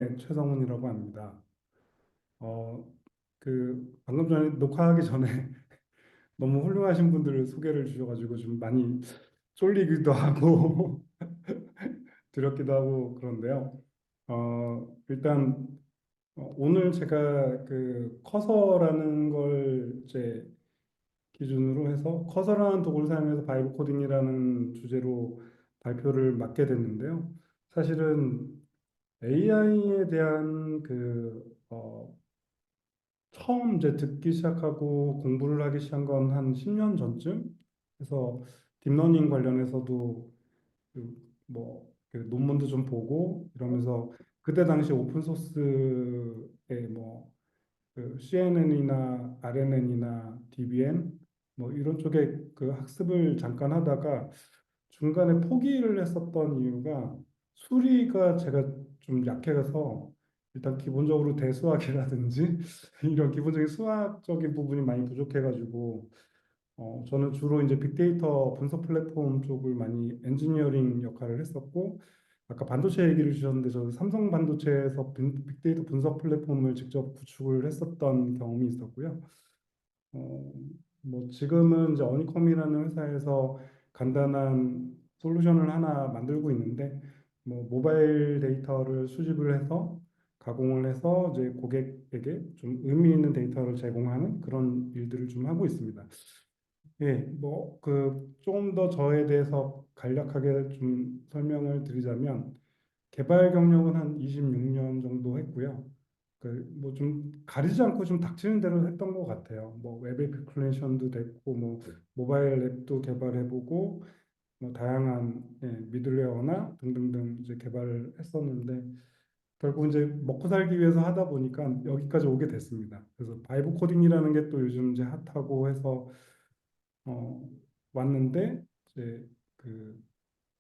네, 최성훈이라고 합니다. 어, 방금 전에 녹화하기 전에 너무 훌륭하신 분들을 소개를 주셔가지고 좀 많이 쫄리기도 하고 두렵기도 하고 그런데요. 일단 오늘 제가 그 커서라는 걸 이제 기준으로 해서 커서라는 도구를 사용해서 바이브 코딩이라는 주제로 발표를 맡게 됐는데요. 사실은 AI에 대한 처음 이제 듣기 시작하고 공부를 하기 시작한 건 한 10년 전쯤 해서 딥러닝 관련해서도 그 논문도 좀 보고 이러면서 그때 당시 오픈 소스에 CNN이나 RNN이나 DBN 뭐 이런 쪽에 그 학습을 잠깐 하다가 중간에 포기를 했었던 이유가 수리가 제가 좀 약해서 일단 기본적으로 대수학이라든지 이런 기본적인 수학적인 부분이 많이 부족해가지고 저는 주로 이제 빅데이터 분석 플랫폼 쪽을 많이 엔지니어링 역할을 했었고 아까 반도체 얘기를 주셨는데 저는 삼성 반도체에서 빅데이터 분석 플랫폼을 직접 구축을 했었던 경험이 있었고요. 어, 뭐 지금은 이제 어니컴이라는 회사에서 간단한 솔루션을 하나 만들고 있는데 뭐 모바일 데이터를 수집을 해서 가공을 해서 이제 고객에게 좀 의미 있는 데이터를 제공하는 그런 일들을 좀 하고 있습니다. 예, 좀 더 저에 대해서 간략하게 좀 설명을 드리자면 개발 경력은 한 26년 정도 했고요. 뭐 좀 가리지 않고 좀 닥치는 대로 했던 것 같아요. 뭐 웹 애플리케이션도 됐고, 뭐 모바일 앱도 개발해보고, 뭐 다양한 미들웨어나 등등등 이제 개발을 했었는데 결국 이제 먹고 살기 위해서 하다 보니까 여기까지 오게 됐습니다. 그래서 바이브 코딩이라는 게 또 요즘 이제 핫하고 해서 어, 왔는데 이제 그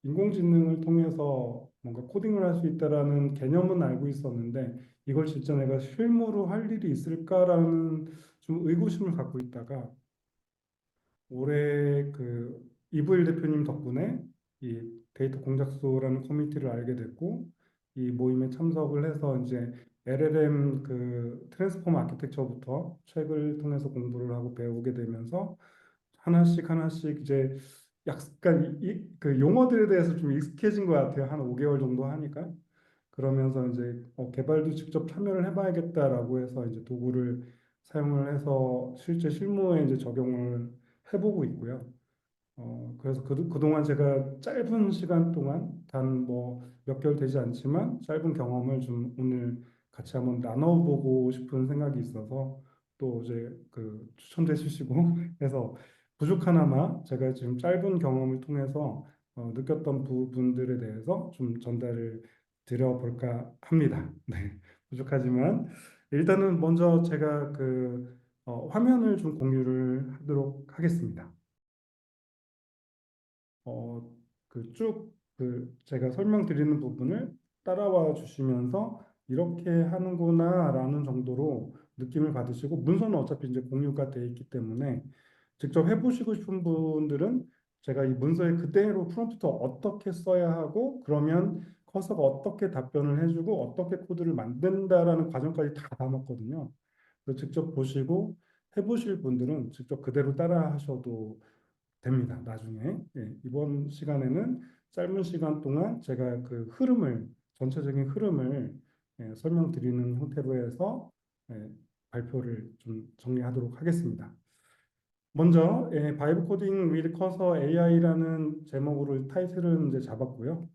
인공지능을 통해서 뭔가 코딩을 할 수 있다라는 개념은 알고 있었는데 이걸 진짜 내가 실무로 할 일이 있을까라는 좀 의구심을 갖고 있다가 올해 그 이부일 대표님 덕분에 이 데이터 공작소라는 커뮤니티를 알게 됐고 이 모임에 참석을 해서 이제 LLM 그 트랜스포머 아키텍처부터 책을 통해서 공부를 하고 배우게 되면서 하나씩 하나씩 이제 약간 그 용어들에 대해서 좀 익숙해진 것 같아요. 한 5개월 정도 하니까. 그러면서 이제 개발도 직접 참여를 해봐야겠다라고 해서 이제 도구를 사용을 해서 실제 실무에 이제 적용을 해보고 있고요. 그래서 그동안 제가 짧은 시간 동안 단 뭐 몇 개월 되지 않지만 짧은 경험을 좀 오늘 같이 한번 나눠보고 싶은 생각이 있어서 또 이제 그 추천해 주시고 해서 부족하나마 제가 지금 짧은 경험을 통해서 느꼈던 부분들에 대해서 좀 전달을 드려볼까 합니다. 네, 부족하지만 일단은 먼저 제가 화면을 좀 공유를 하도록 하겠습니다. 어, 제가 설명드리는 부분을 따라와 주시면서 이렇게 하는구나라는 정도로 느낌을 받으시고 문서는 어차피 이제 공유가 돼 있기 때문에 직접 해보시고 싶은 분들은 제가 이 문서에 그대로 프롬프트 어떻게 써야 하고 그러면 커서가 어떻게 답변을 해주고 어떻게 코드를 만든다라는 과정까지 다 담았거든요. 그래서 직접 보시고 해보실 분들은 직접 그대로 따라 하셔도 됩니다. 나중에. 예, 이번 시간에는 짧은 시간 동안 제가 전체적인 흐름을 설명드리는 형태로 해서 예, 발표를 좀 정리하도록 하겠습니다. 먼저 바이브 코딩 위드 커서 AI라는 제목으로 타이틀은 이제 잡았고요.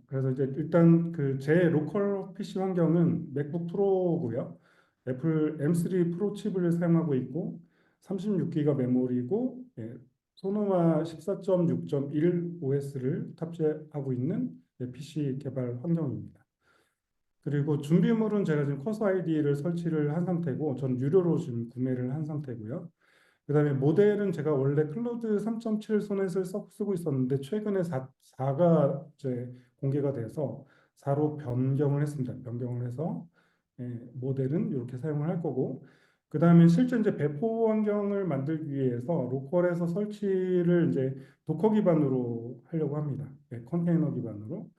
그래서 이제 일단 제 로컬 PC 환경은 맥북 프로고요. 애플 M3 프로 칩을 사용하고 있고 36기가 메모리고 소노마 14.6.1 OS를 탑재하고 있는 PC 개발 환경입니다. 그리고 준비물은 제가 지금 커서 아이디를 설치를 한 상태고 전 유료로 지금 구매를 한 상태고요. 그다음에 모델은 제가 원래 클로드 3.7 소넷을 쓰고 있었는데 최근에 4가 이제 공개가 돼서 4로 변경을 했습니다. 변경을 해서 모델은 이렇게 사용을 할 거고 그다음에 실제 이제 배포 환경을 만들기 위해서 로컬에서 설치를 이제 도커 기반으로 하려고 합니다. 컨테이너 기반으로.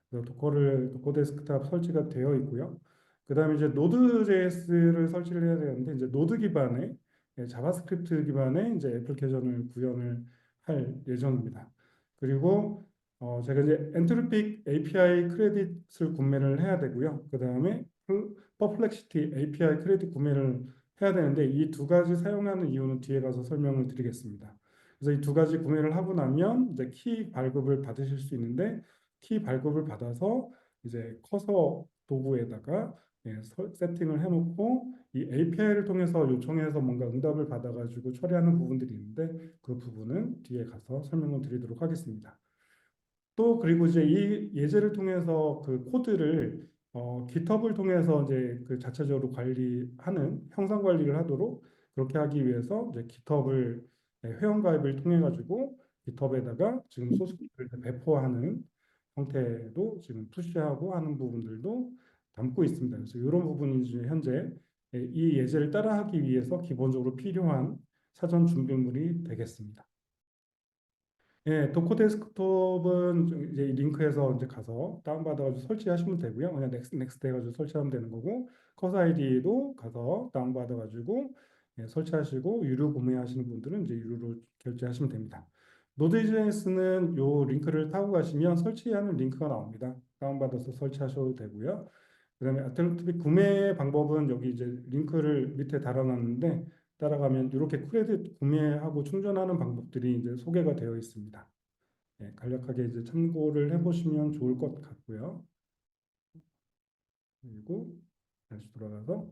그래서 도커 데스크탑 설치가 되어 있고요. 그다음에 이제 노드.js를 설치를 해야 되는데 이제 노드 기반의 자바스크립트 기반의 이제 애플리케이션을 구현을 할 예정입니다. 그리고 제가 이제 엔트로픽 API 크레딧을 구매를 해야 되고요. 그다음에 퍼플렉시티 API 크레딧 구매를 해야 되는데 이 두 가지 사용하는 이유는 뒤에 가서 설명을 드리겠습니다. 그래서 이 두 가지 구매를 하고 나면 이제 키 발급을 받으실 수 있는데 키 발급을 받아서 이제 커서 도구에다가 세팅을 해놓고 이 API를 통해서 요청해서 뭔가 응답을 받아가지고 처리하는 부분들이 있는데 그 부분은 뒤에 가서 설명을 드리도록 하겠습니다. 또 그리고 이제 이 예제를 통해서 그 코드를 GitHub을 통해서 이제 그 자체적으로 관리하는 형상 관리를 하도록 그렇게 하기 위해서 이제 GitHub을 회원 가입을 통해 가지고 GitHub에다가 지금 소스 코드를 배포하는 형태도 지금 푸시하고 하는 부분들도 담고 있습니다. 그래서 이런 부분이 이제 현재 이 예제를 따라하기 위해서 기본적으로 필요한 사전 준비물이 되겠습니다. 예, 도커 데스크톱은 이제 링크에서 이제 가서 다운받아가지고 설치하시면 되고요. 그냥 넥스트 해가지고 설치하면 되는 거고, 커서 아이디도 가서 다운받아가지고 설치하시고 유료 구매하시는 분들은 이제 유료로 결제하시면 됩니다. 노드.js는 요 링크를 타고 가시면 설치하는 링크가 나옵니다. 다운받아서 설치하셔도 되고요. 그다음에 알터너티브 구매 방법은 여기 이제 링크를 밑에 달아놨는데 따라가면 이렇게 크레딧 구매하고 충전하는 방법들이 이제 소개가 되어 있습니다. 간략하게 이제 참고를 해보시면 좋을 것 같고요. 그리고 다시 돌아가서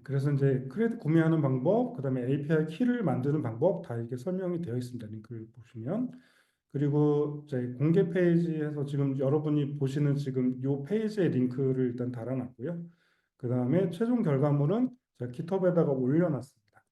그래서 이제 크레딧 구매하는 방법, 그다음에 API 키를 만드는 방법 다 이렇게 설명이 되어 있습니다. 링크를 보시면. 그리고 이제 공개 페이지에서 지금 여러분이 보시는 지금 이 페이지의 링크를 일단 달아놨고요. 그 다음에 최종 결과물은 제가 깃허브에다가 올려놨습니다.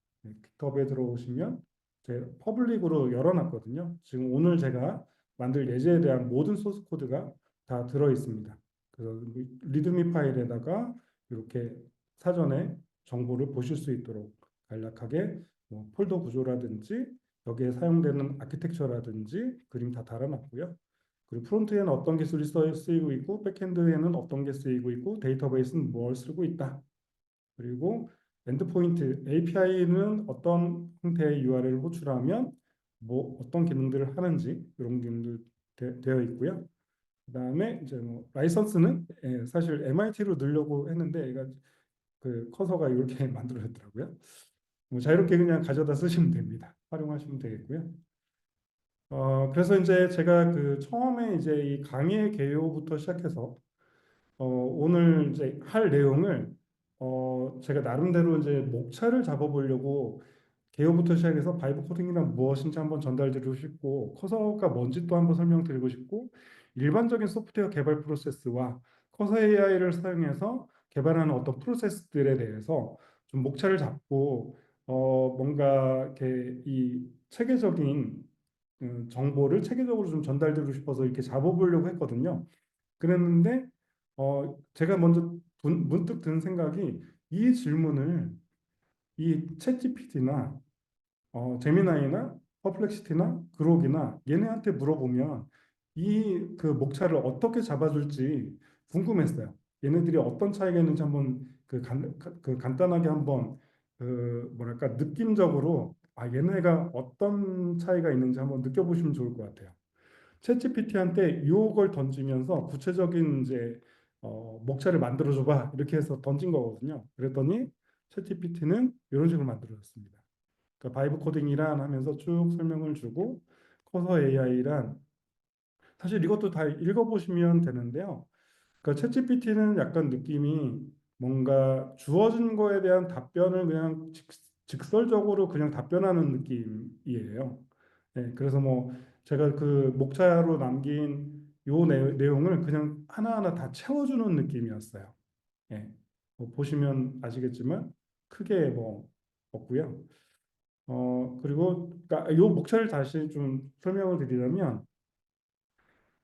깃허브에 들어오시면 제 퍼블릭으로 열어놨거든요. 지금 오늘 제가 만들 예제에 대한 모든 소스 코드가 다 들어 있습니다. 그래서 리드미 파일에다가 이렇게 사전에 정보를 보실 수 있도록 간략하게 뭐 폴더 구조라든지 여기에 사용되는 아키텍처라든지 그림 다 달아놨고요. 그리고 프론트에는 어떤 기술이 쓰이고 있고 백엔드에는 어떤 게 쓰이고 있고 데이터베이스는 뭘 쓰고 있다. 그리고 엔드포인트 API는 어떤 형태의 URL을 호출하면 뭐 어떤 기능들을 하는지 이런 기능들 되어 있고요. 그다음에 이제 뭐 라이선스는 사실 MIT로 넣으려고 했는데 얘가 그 커서가 이렇게 만들어졌더라고요. 뭐 자유롭게 그냥 가져다 쓰시면 됩니다. 활용하시면 되겠고요. 그래서 이제 제가 그 처음에 이제 이 강의 개요부터 시작해서 오늘 이제 할 내용을 제가 나름대로 이제 목차를 잡아보려고 개요부터 시작해서 바이브 코딩이란 무엇인지 한번 전달드리고 싶고 커서가 뭔지 또 한번 설명드리고 싶고 일반적인 소프트웨어 개발 프로세스와 커서 AI를 사용해서 개발하는 어떤 프로세스들에 대해서 좀 목차를 잡고 뭔가 이렇게 이 체계적인 정보를 체계적으로 좀 전달드리고 싶어서 이렇게 잡아보려고 했거든요. 그랬는데 제가 먼저 문득 든 생각이 이 질문을 이 챗GPT나 제미나이나 퍼플렉시티나 그록이나 얘네한테 물어보면 이 그 목차를 어떻게 잡아줄지 궁금했어요. 얘네들이 어떤 차이가 있는지 한번 그 간단하게 한번 그 뭐랄까 느낌적으로 얘네가 어떤 차이가 있는지 한번 느껴보시면 좋을 것 같아요. 챗GPT한테 유혹을 던지면서 구체적인 이제 목차를 만들어줘봐 이렇게 해서 던진 거거든요. 그랬더니 챗GPT는 이런 식으로 만들어졌습니다. 그러니까 바이브 코딩이란 하면서 쭉 설명을 주고 커서 AI란 사실 이것도 다 읽어보시면 되는데요. 그러니까 챗GPT는 약간 느낌이 뭔가 주어진 거에 대한 답변을 그냥 직설적으로 그냥 답변하는 느낌이에요. 그래서 뭐 제가 그 목차로 남긴 요 내용을 그냥 하나하나 다 채워주는 느낌이었어요. 예, 뭐 보시면 아시겠지만 크게 뭐 없고요. 그리고 그러니까 요 목차를 다시 좀 설명을 드리자면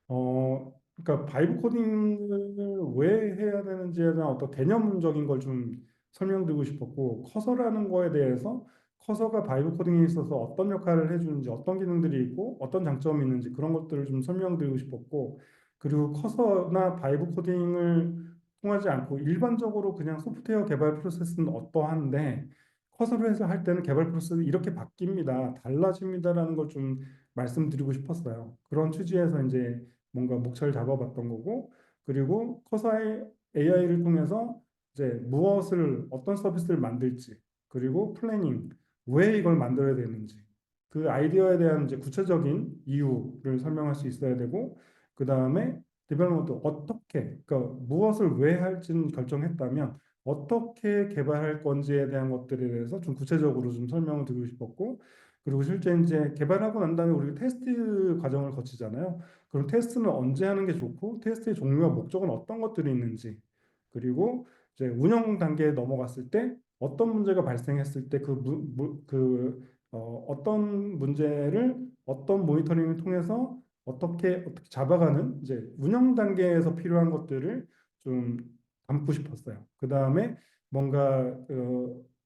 그러니까 바이브 코딩을 왜 해야 되는지에 대한 어떤 개념적인 걸 좀 설명드리고 싶었고 커서라는 거에 대해서 커서가 바이브 코딩에 있어서 어떤 역할을 해주는지, 어떤 기능들이 있고, 어떤 장점이 있는지 그런 것들을 좀 설명드리고 싶었고, 그리고 커서나 바이브 코딩을 통하지 않고 일반적으로 그냥 소프트웨어 개발 프로세스는 어떠한데, 커서로 해서 할 때는 개발 프로세스 이렇게 바뀝니다, 달라집니다라는 걸 좀 말씀드리고 싶었어요. 그런 취지에서 이제 뭔가 목차를 잡아봤던 거고, 그리고 커서의 AI를 통해서 이제 무엇을 어떤 서비스를 만들지, 그리고 플래닝, 왜 이걸 만들어야 되는지, 그 아이디어에 대한 이제 구체적인 이유를 설명할 수 있어야 되고, 그 다음에 디벨롭먼트 어떻게, 그러니까 무엇을 왜 할지는 결정했다면 어떻게 개발할 건지에 대한 것들에 대해서 좀 구체적으로 좀 설명을 드리고 싶었고, 그리고 실제 이제 개발하고 난 다음에 우리가 테스트 과정을 거치잖아요. 그럼 테스트는 언제 하는 게 좋고, 테스트의 종류와 목적은 어떤 것들이 있는지, 그리고 이제 운영 단계에 넘어갔을 때 어떤 문제가 발생했을 때 어떤 문제를 어떤 모니터링을 통해서 어떻게 잡아가는 이제 운영 단계에서 필요한 것들을 좀 담고 싶었어요. 그 다음에 뭔가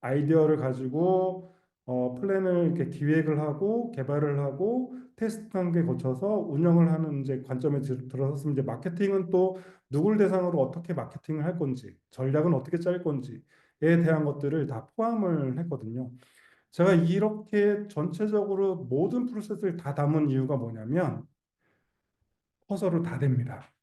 아이디어를 가지고 플랜을 이렇게 기획을 하고 개발을 하고 테스트 단계 거쳐서 운영을 하는 이제 관점에 들어섰으면, 이제 마케팅은 또 누굴 대상으로 어떻게 마케팅을 할 건지, 전략은 어떻게 짤 건지에 대한 것들을 다 포함을 했거든요. 제가 이렇게 전체적으로 모든 프로세스를 다 담은 이유가 뭐냐면 커서로 다 됩니다.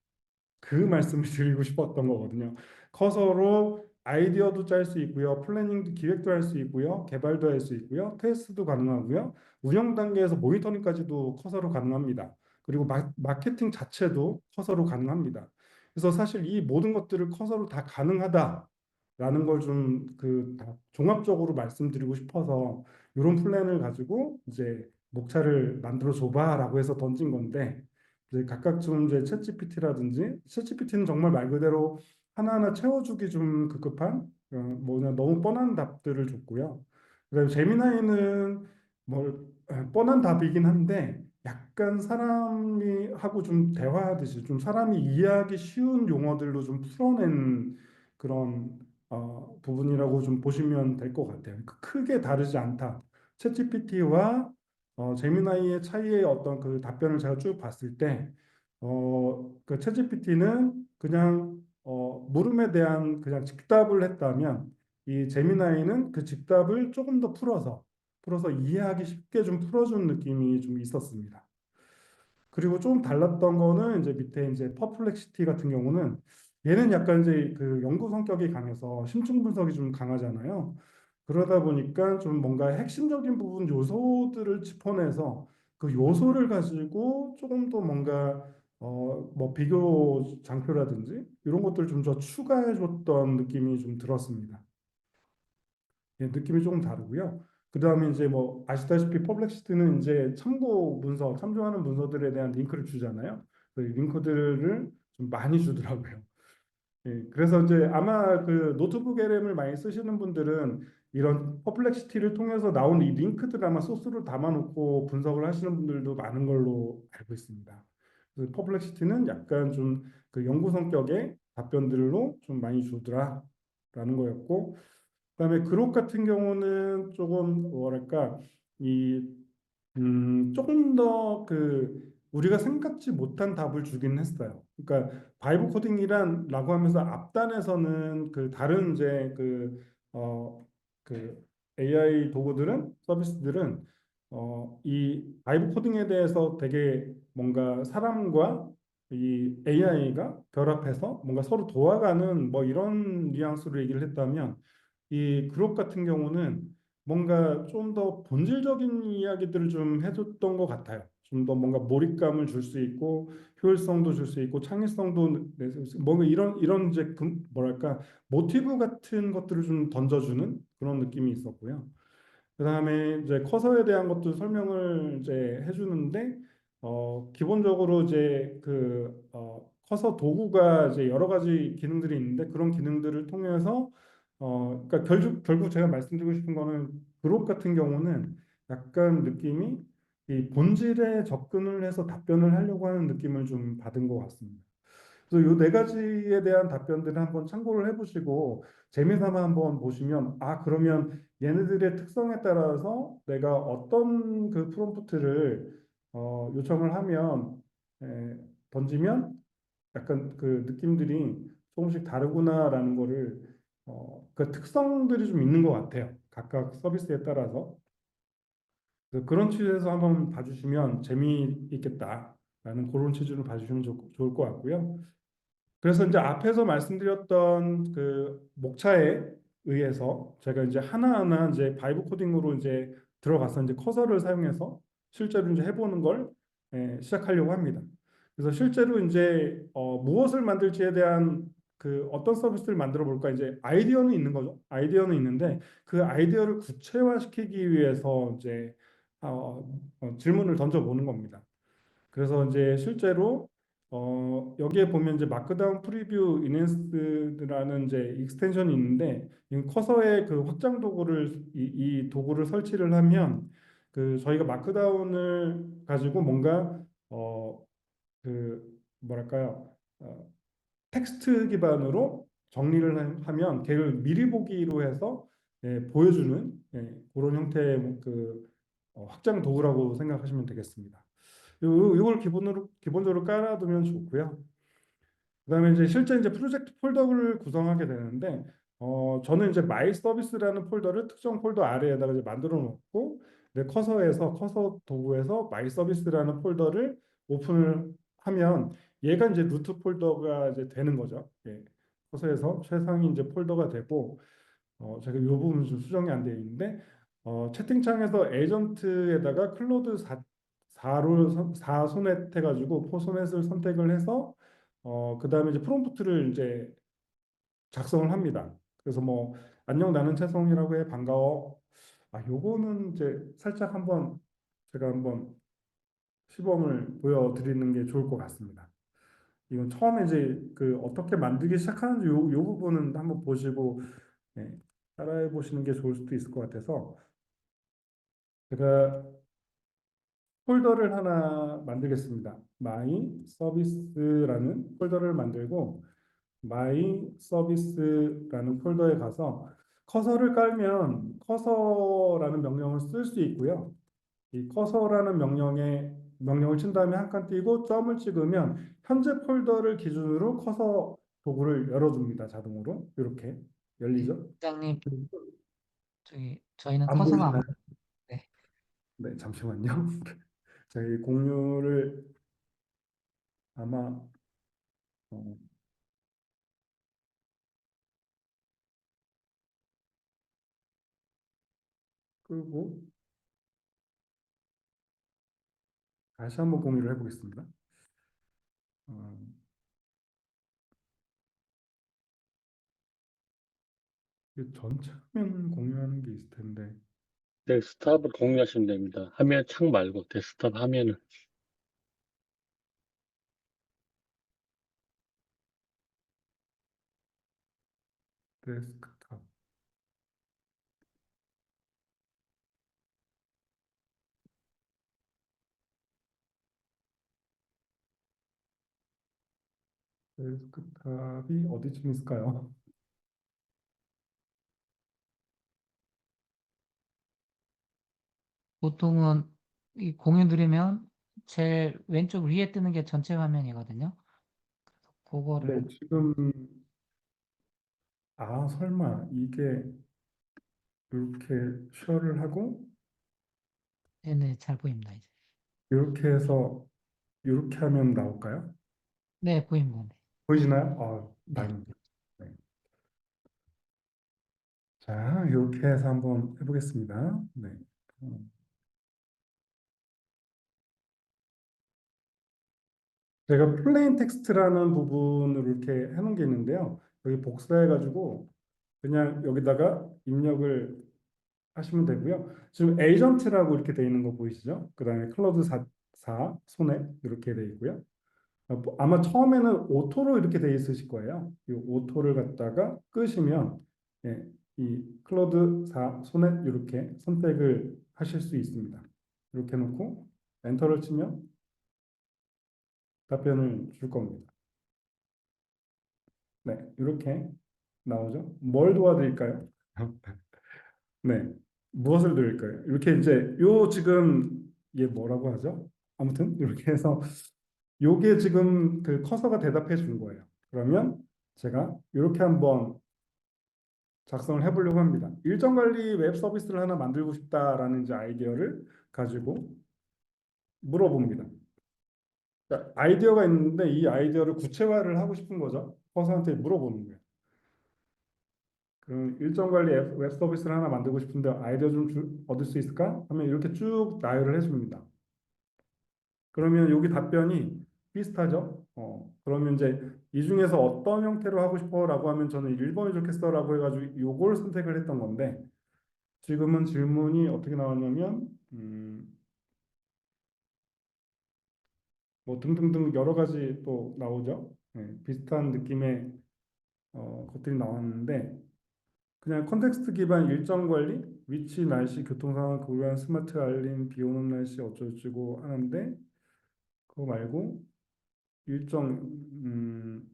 그 말씀을 드리고 싶었던 거거든요. 커서로 아이디어도 짤 수 있고요, 플래닝도 기획도 할 수 있고요, 개발도 할 수 있고요, 테스트도 가능하고요, 운영 단계에서 모니터링까지도 커서로 가능합니다. 그리고 마케팅 자체도 커서로 가능합니다. 그래서 사실 이 모든 것들을 커서로 다 가능하다라는 걸 좀 다 종합적으로 말씀드리고 싶어서 이런 플랜을 가지고 이제 목차를 만들어 줘봐라고 해서 던진 건데, 이제 각각 좀 이제 챗GPT는 정말 말 그대로 하나하나 채워주기 좀 급급한 뭐냐 너무 뻔한 답들을 줬고요. 그다음에 제미나이는 뭐 뻔한 답이긴 한데 약간 사람이 하고 좀 대화하듯이 좀 사람이 이해하기 쉬운 용어들로 좀 풀어낸 그런 부분이라고 좀 보시면 될 것 같아요. 크게 다르지 않다. 챗GPT와 제미나이의 차이의 어떤 그 답변을 제가 쭉 봤을 때, 그 챗GPT는 그냥 물음에 대한 그냥 즉답을 했다면, 이 제미나이는 그 즉답을 조금 더 풀어서 이해하기 쉽게 좀 풀어준 느낌이 좀 있었습니다. 그리고 좀 달랐던 거는 이제 밑에 이제 퍼플렉시티 같은 경우는, 얘는 약간 이제 그 연구 성격이 강해서 심층 분석이 좀 강하잖아요. 그러다 보니까 좀 뭔가 핵심적인 부분 요소들을 짚어내서 그 요소를 가지고 조금 더 뭔가 뭐 비교 장표라든지 이런 것들 좀 더 추가해 줬던 느낌이 좀 들었습니다. 예, 느낌이 조금 다르고요. 그 다음에 이제 뭐 아시다시피 퍼블렉시티는 이제 참조하는 문서들에 대한 링크를 주잖아요. 그 링크들을 좀 많이 주더라고요. 예, 그래서 이제 아마 그 노트북 LM을 많이 쓰시는 분들은 이런 퍼플렉시티를 통해서 나온 이 링크들 아마 소스로 담아놓고 분석을 하시는 분들도 많은 걸로 알고 있습니다. 그래서 퍼플렉시티는 약간 좀 그 연구 성격의 답변들로 좀 많이 주더라라는 거였고, 그다음에 그룹 같은 경우는 조금 뭐랄까 이 조금 더 그 우리가 생각지 못한 답을 주긴 했어요. 그러니까 바이브 코딩이란라고 하면서 앞단에서는 그 다른 이제 그 AI 도구들은 서비스들은 이 바이브 코딩에 대해서 되게 뭔가 사람과 이 AI가 결합해서 뭔가 서로 도와가는 뭐 이런 뉘앙스로 얘기를 했다면, 이 그룹 같은 경우는 뭔가 좀 더 본질적인 이야기들을 좀 해줬던 것 같아요. 좀 더 뭔가 몰입감을 줄 수 있고 효율성도 줄 수 있고 창의성도 뭔가 이런 이제 뭐랄까 모티브 같은 것들을 좀 던져주는 그런 느낌이 있었고요. 그다음에 이제 커서에 대한 것도 설명을 이제 해주는데, 기본적으로 이제 커서 도구가 이제 여러 가지 기능들이 있는데, 그런 기능들을 통해서 그러니까 결국 제가 말씀드리고 싶은 거는, 그룹 같은 경우는 약간 느낌이 이 본질에 접근을 해서 답변을 하려고 하는 느낌을 좀 받은 것 같습니다. 그래서 이 네 가지에 대한 답변들을 한번 참고를 해보시고 재미삼아 한번 보시면, 아 그러면 얘네들의 특성에 따라서 내가 어떤 그 프롬프트를 요청을 하면 에, 던지면 약간 그 느낌들이 조금씩 다르구나라는 거를 그 특성들이 좀 있는 것 같아요. 각각 서비스에 따라서. 그래서 그런 취지에서 한번 봐주시면 재미있겠다라는 그런 취지로 봐주시면 좋을 것 같고요. 그래서 이제 앞에서 말씀드렸던 그 목차에 의해서 제가 이제 하나하나 이제 바이브 코딩으로 이제 들어가서 이제 커서를 사용해서 실제로 이제 해보는 걸 시작하려고 합니다. 그래서 실제로 이제 무엇을 만들지에 대한 그 어떤 서비스를 만들어 볼까 이제 아이디어는 있는 거죠. 아이디어는 있는데 그 아이디어를 구체화시키기 위해서 이제 질문을 던져보는 겁니다. 그래서 이제 실제로 여기에 보면 이제 마크다운 프리뷰 인핸스드라는 이제 익스텐션이 있는데 이 커서의 그 확장 도구를 이 도구를 설치를 하면 그 저희가 마크다운을 가지고 뭔가 그 뭐랄까요 텍스트 기반으로 정리를 하면 걔를 미리 보기로 해서 보여주는 그런 형태의 그 확장 도구라고 생각하시면 되겠습니다. 이걸 기본적으로 깔아두면 좋고요. 그다음에 이제 실제 이제 프로젝트 폴더를 구성하게 되는데 저는 이제 마이 서비스라는 폴더를 특정 폴더 아래에다가 이제 만들어 놓고 내 커서 도구에서 마이 서비스라는 폴더를 오픈을 하면 얘가 이제 루트 폴더가 이제 되는 거죠. 예. 커서에서 최상위 이제 폴더가 되고 제가 이 부분 좀 수정이 안 되어 있는데 채팅창에서 에이전트에다가 클로드 4로 4 소넷 해가지고 4 소넷을 선택을 해서 그다음에 이제 프롬프트를 이제 작성을 합니다. 그래서 뭐 안녕 나는 채성이라고 해 반가워. 요거는 이제 살짝 한번 제가 한번 시범을 보여드리는 게 좋을 것 같습니다. 이건 처음에 이제 그 어떻게 만들기 시작하는지 요 부분은 한번 보시고 네, 따라해 보시는 게 좋을 수도 있을 것 같아서 제가 폴더를 하나 만들겠습니다. 마이 서비스라는 폴더를 만들고 마이 서비스라는 폴더에 가서 커서를 깔면 커서라는 명령을 쓸 수 있고요. 이 커서라는 명령을 친 다음에 한 칸 띄고 점을 찍으면 현재 폴더를 기준으로 커서 도구를 열어줍니다. 자동으로 이렇게 네, 열리죠. 부장님, 저기 저희는 안 커서가 안 보이시나요? 보이는데. 네, 잠시만요. 저희 공유를 아마 어, 끄고 다시 한번 공유를 해보겠습니다. 어, 이 전체 화면 공유하는 게 있을 텐데 데스크탑을 공유하시면 됩니다. 화면 창 말고 데스크탑 화면을. 데스크탑 데스크탑이 어디쯤 있을까요? 보통은 이 공유 누르면 제일 왼쪽 위에 뜨는 게 전체 화면이거든요. 네, 그거를. 지금 설마 이게 이렇게 쉐어를 하고 네네, 잘 보입니다, 이제. 이렇게 해서 이렇게 하면 나올까요? 네, 보입니다. 보이시나요? 네. 다행입니다. 네. 자, 이렇게 해서 한번 해보겠습니다. 네. 어, 제가 플레인 텍스트라는 부분을 이렇게 해놓은 게 있는데요. 여기 복사해가지고 그냥 여기다가 입력을 하시면 되고요. 지금 에이전트라고 이렇게 돼 있는 거 보이시죠? 그 다음에 클로드 4 소넷 이렇게 돼 있고요. 아마 처음에는 오토로 이렇게 돼 있으실 거예요. 이 오토를 갖다가 끄시면 이 클로드 4 소넷 이렇게 선택을 하실 수 있습니다. 이렇게 놓고 엔터를 치면 답변을 줄 겁니다. 네, 이렇게 나오죠. 뭘 도와드릴까요? 네. 무엇을 드릴까요? 이렇게 이제 요 지금 이게 뭐라고 하죠? 아무튼 이렇게 해서 요게 지금 그 커서가 대답해 준 거예요. 그러면 제가 이렇게 한번 작성을 해보려고 합니다. 일정 관리 웹 서비스를 하나 만들고 싶다라는 이제 아이디어를 가지고 물어봅니다. 그러니까 아이디어가 있는데 이 아이디어를 구체화를 하고 싶은 거죠. 커서한테 물어보는 거예요. 그럼 일정 관리 웹 서비스를 하나 만들고 싶은데 아이디어 좀 얻을 수 있을까? 하면 이렇게 쭉 나열을 해줍니다. 그러면 여기 답변이 비슷하죠? 그러면 이제 이 중에서 어떤 형태로 하고 싶어라고 하면 저는 1번이 좋겠어라고 해가지고 요걸 선택을 했던 건데 지금은 질문이 어떻게 나왔냐면 뭐 등등등 여러 가지 또 나오죠. 네, 비슷한 느낌의 것들이 나왔는데 그냥 컨텍스트 기반 일정 관리, 위치, 날씨, 교통 상황, 고려한 스마트 알림, 비 오는 날씨 어쩌고저쩌고 하는데 그거 말고 일정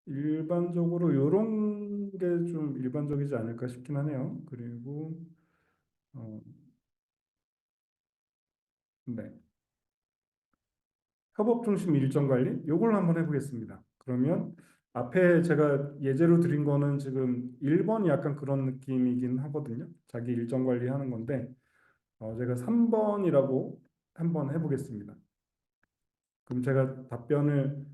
일반적으로 이런 게 좀 일반적이지 않을까 싶긴 하네요. 그리고 어, 네. 협업 중심 일정 관리 요걸 한번 해보겠습니다. 그러면 앞에 제가 예제로 드린 거는 지금 1번이 약간 그런 느낌이긴 하거든요. 자기 일정 관리하는 건데 제가 3번이라고 한번 해보겠습니다. 그럼 제가 답변을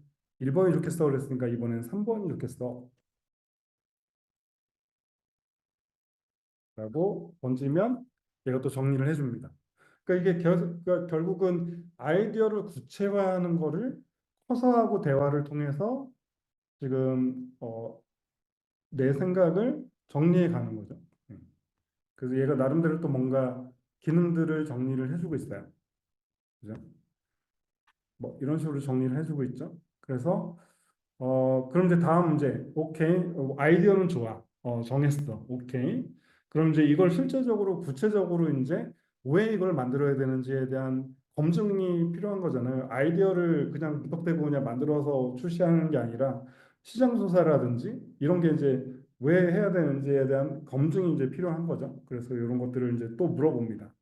1번이 좋겠어 그랬으니까 이번엔 3번이 좋겠어 라고 던지면 얘가 또 정리를 해줍니다. 그러니까 이게 그러니까 결국은 아이디어를 구체화하는 거를 커서하고 대화를 통해서 지금 내 생각을 정리해 가는 거죠. 그래서 얘가 나름대로 또 뭔가 기능들을 정리를 해주고 있어요. 그죠? 뭐 이런 식으로 정리를 해주고 있죠. 그래서 그럼 이제 다음 문제. 오케이. 아이디어는 좋아. 정했어. 오케이. 그럼 이제 이걸 실제적으로 구체적으로 이제 왜 이걸 만들어야 되는지에 대한 검증이 필요한 거잖아요. 아이디어를 그냥 무턱대고 그냥 만들어서 출시하는 게 아니라 시장 조사라든지 이런 게 이제 왜 해야 되는지에 대한 검증이 이제 필요한 거죠. 그래서 이런 것들을 이제 또 물어봅니다.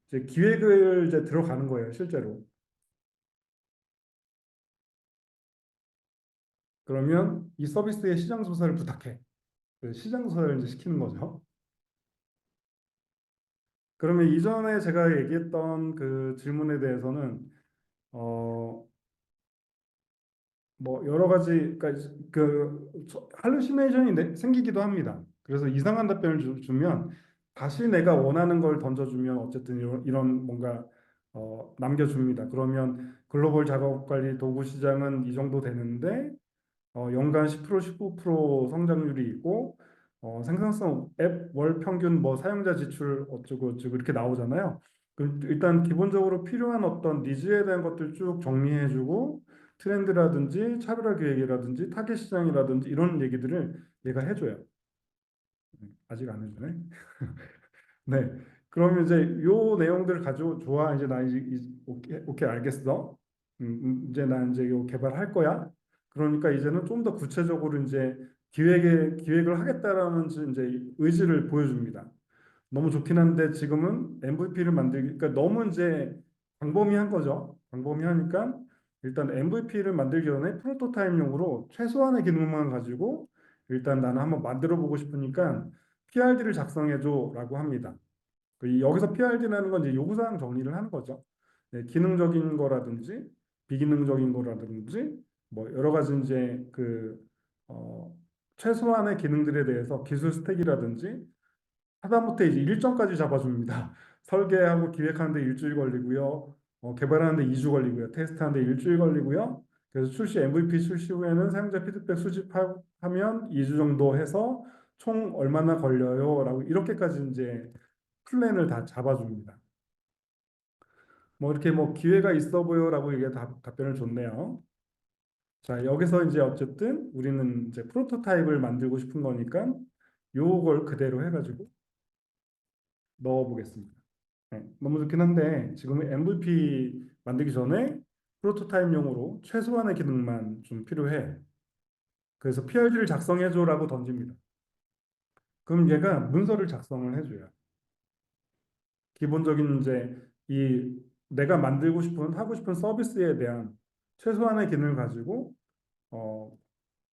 이제 기획을 이제 들어가는 거예요, 실제로. 그러면 이 서비스의 시장 조사를 부탁해. 그 시장 조사를 이제 시키는 거죠. 그러면 이전에 제가 얘기했던 그 질문에 대해서는 어 뭐 여러 가지 그러니까 그 할루시네이션이 생기기도 합니다. 그래서 이상한 답변을 주면 다시 내가 원하는 걸 던져주면 어쨌든 이런 뭔가 남겨줍니다. 그러면 글로벌 작업 관리 도구 시장은 이 정도 되는데 연간 10% 19% 성장률이 있고 생산성 앱 월 평균 뭐 사용자 지출 어쩌고 저쩌고 이렇게 나오잖아요. 그럼 일단 기본적으로 필요한 어떤 니즈에 대한 것들 쭉 정리해주고 트렌드라든지 차별화 기획이라든지 타겟 시장이라든지 이런 얘기들을 얘가 해줘요. 아직 안 해주네. 네. 그러면 이제 요 내용들을 가지고 좋아 이제 나 이제 오케이, 오케이 알겠어. 이제 나 이제 요 개발할 거야. 그러니까 이제는 좀 더 구체적으로 이제 기획을 하겠다라는 이제 의지를 보여줍니다. 너무 좋긴 한데 지금은 MVP를 만들기 그러니까 너무 이제 광범위한 거죠. 광범위하니까 일단 MVP를 만들기 전에 프로토타입용으로 최소한의 기능만 가지고 일단 나는 한번 만들어 보고 싶으니까 PRD를 작성해 줘라고 합니다. 여기서 PRD라는 건 이제 요구사항 정리를 하는 거죠. 네, 기능적인 거라든지 비기능적인 거라든지 뭐 여러 가지 이제 어, 최소한의 기능들에 대해서 기술 스택이라든지 하다못해 이제 일정까지 잡아줍니다. 설계하고 기획하는데 일주일 걸리고요. 개발하는데 2주 걸리고요. 테스트하는데 일주일 걸리고요. 그래서 MVP 출시 후에는 사용자 피드백 수집하면 2주 정도 해서 총 얼마나 걸려요? 라고 이렇게까지 이제 플랜을 다 잡아줍니다. 뭐 이렇게 뭐 기회가 있어 보여라고 이게 답변을 줬네요. 자, 여기서 이제 어쨌든 우리는 이제 프로토타입을 만들고 싶은 거니까 요걸 그대로 해가지고 넣어 보겠습니다. 네, 너무 좋긴 한데 지금 MVP 만들기 전에 프로토타입용으로 최소한의 기능만 좀 필요해. 그래서 PRD를 작성해줘라고 던집니다. 그럼 얘가 문서를 작성을 해줘요. 기본적인 이제 이 내가 만들고 싶은 하고 싶은 서비스에 대한 최소한의 기능을 가지고 어,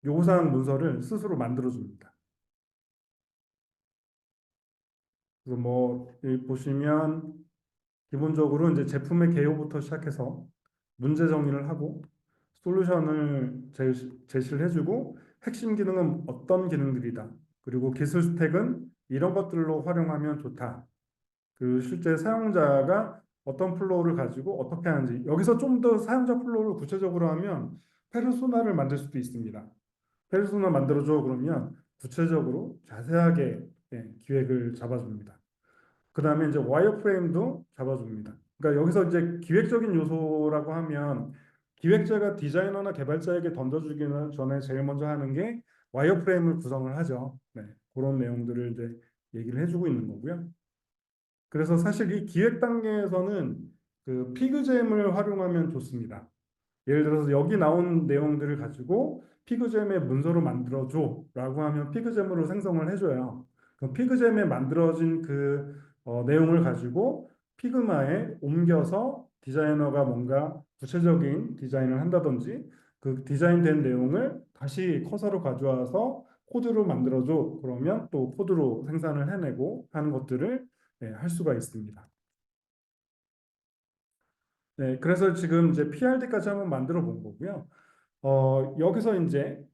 요구사항 문서를 스스로 만들어 줍니다. 그래서 뭐 여기 보시면 기본적으로 이제 제품의 개요부터 시작해서 문제 정의를 하고 솔루션을 제시를 해주고 핵심 기능은 어떤 기능들이다. 그리고 기술 스택은 이런 것들로 활용하면 좋다. 그 실제 사용자가 어떤 플로우를 가지고 어떻게 하는지 여기서 좀 더 사용자 플로우를 구체적으로 하면 페르소나를 만들 수도 있습니다. 페르소나 만들어줘 그러면 구체적으로 자세하게 기획을 잡아줍니다. 그 다음에 이제 와이어프레임도 잡아줍니다. 그러니까 여기서 이제 기획적인 요소라고 하면 기획자가 디자이너나 개발자에게 던져주기 전에 제일 먼저 하는 게 와이어프레임을 구성을 하죠. 네, 그런 내용들을 이제 얘기를 해주고 있는 거고요. 그래서 사실 이 기획 단계에서는 그 피그잼을 활용하면 좋습니다. 예를 들어서 여기 나온 내용들을 가지고 피그잼의 문서로 만들어줘 라고 하면 피그잼으로 생성을 해줘요. 그 피그잼에 만들어진 그 내용을 가지고 피그마에 옮겨서 디자이너가 뭔가 구체적인 디자인을 한다든지 그 디자인된 내용을 다시 커서로 가져와서 코드로 만들어줘 그러면 또 코드로 생산을 해내고 하는 것들을 할 수가 있습니다. 네, 그래서 지금 이제 PRD까지 한번 만들어 본 거고요. 여기서 이제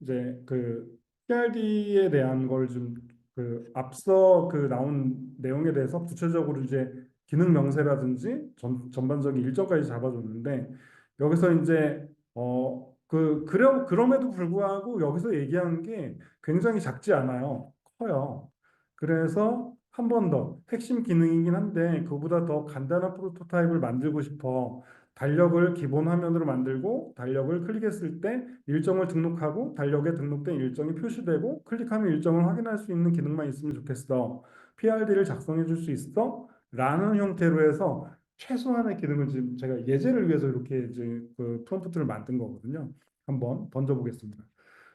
그 PRD에 대한 걸 좀 그 앞서 그 나온 내용에 대해서 구체적으로 이제 기능 명세라든지 전반적인 일정까지 잡아줬는데 여기서 이제 그럼에도 불구하고 여기서 얘기한 게 굉장히 작지 않아요. 커요. 그래서 한 번 더 핵심 기능이긴 한데 그보다 더 간단한 프로토타입을 만들고 싶어. 달력을 기본 화면으로 만들고 달력을 클릭했을 때 일정을 등록하고 달력에 등록된 일정이 표시되고 클릭하면 일정을 확인할 수 있는 기능만 있으면 좋겠어. PRD를 작성해 줄 수 있어? 라는 형태로 해서 최소한의 기능을 지금 제가 예제를 위해서 이렇게 이제 그 프롬프트를 만든 거거든요. 한번 던져보겠습니다.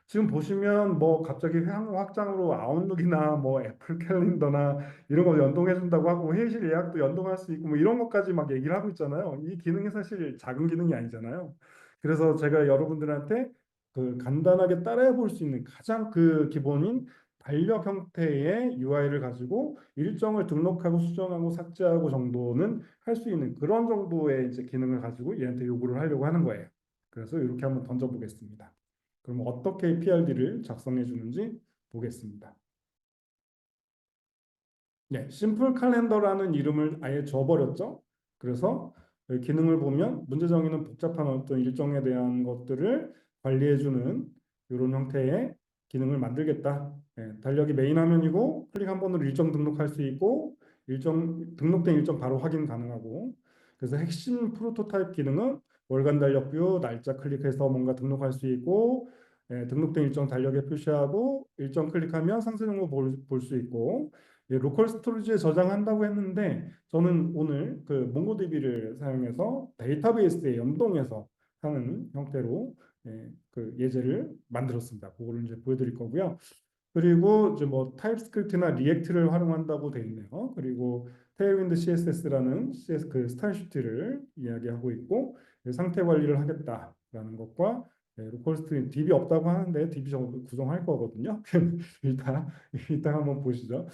지금 보시면 뭐 갑자기 향후 확장으로 아웃룩이나 뭐 애플 캘린더나 이런 거 연동해 준다고 하고 회의실 예약도 연동할 수 있고 뭐 이런 것까지 막 얘기를 하고 있잖아요. 이 기능이 사실 작은 기능이 아니잖아요. 그래서 제가 여러분들한테 그 간단하게 따라해 볼 수 있는 가장 그 기본인 달력 형태의 UI를 가지고 일정을 등록하고 수정하고 삭제하고 정도는 할 수 있는 그런 정도의 이제 기능을 가지고 얘한테 요구를 하려고 하는 거예요. 그래서 이렇게 한번 던져보겠습니다. 그럼 어떻게 PRD를 작성해 주는지 보겠습니다. 네, 심플 칼렌더라는 이름을 아예 줘버렸죠. 그래서 여기 기능을 보면 문제 정의는 복잡한 어떤 일정에 대한 것들을 관리해주는 이런 형태의 기능을 만들겠다. 네, 달력이 메인 화면이고 클릭 한 번으로 일정 등록할 수 있고 등록된 일정 바로 확인 가능하고 그래서 핵심 프로토타입 기능은 월간 달력뷰 날짜 클릭해서 뭔가 등록할 수 있고 등록된 일정 달력에 표시하고 일정 클릭하면 상세 정보 볼 수 있고 로컬 스토리지에 저장한다고 했는데 저는 오늘 그 몽고DB를 사용해서 데이터베이스에 연동해서 하는 형태로 그 예제를 만들었습니다. 그거를 이제 보여드릴 거고요. 그리고 이제 뭐 타입스크립트나 리액트를 활용한다고 되어 있네요. 그리고 테일윈드 CSS라는 CS 그 스타일시트를 이야기하고 있고 상태 관리를 하겠다라는 것과 로컬 스트림 DB 없다고 하는데 DB 구성할 거거든요. 일단 한번 보시죠.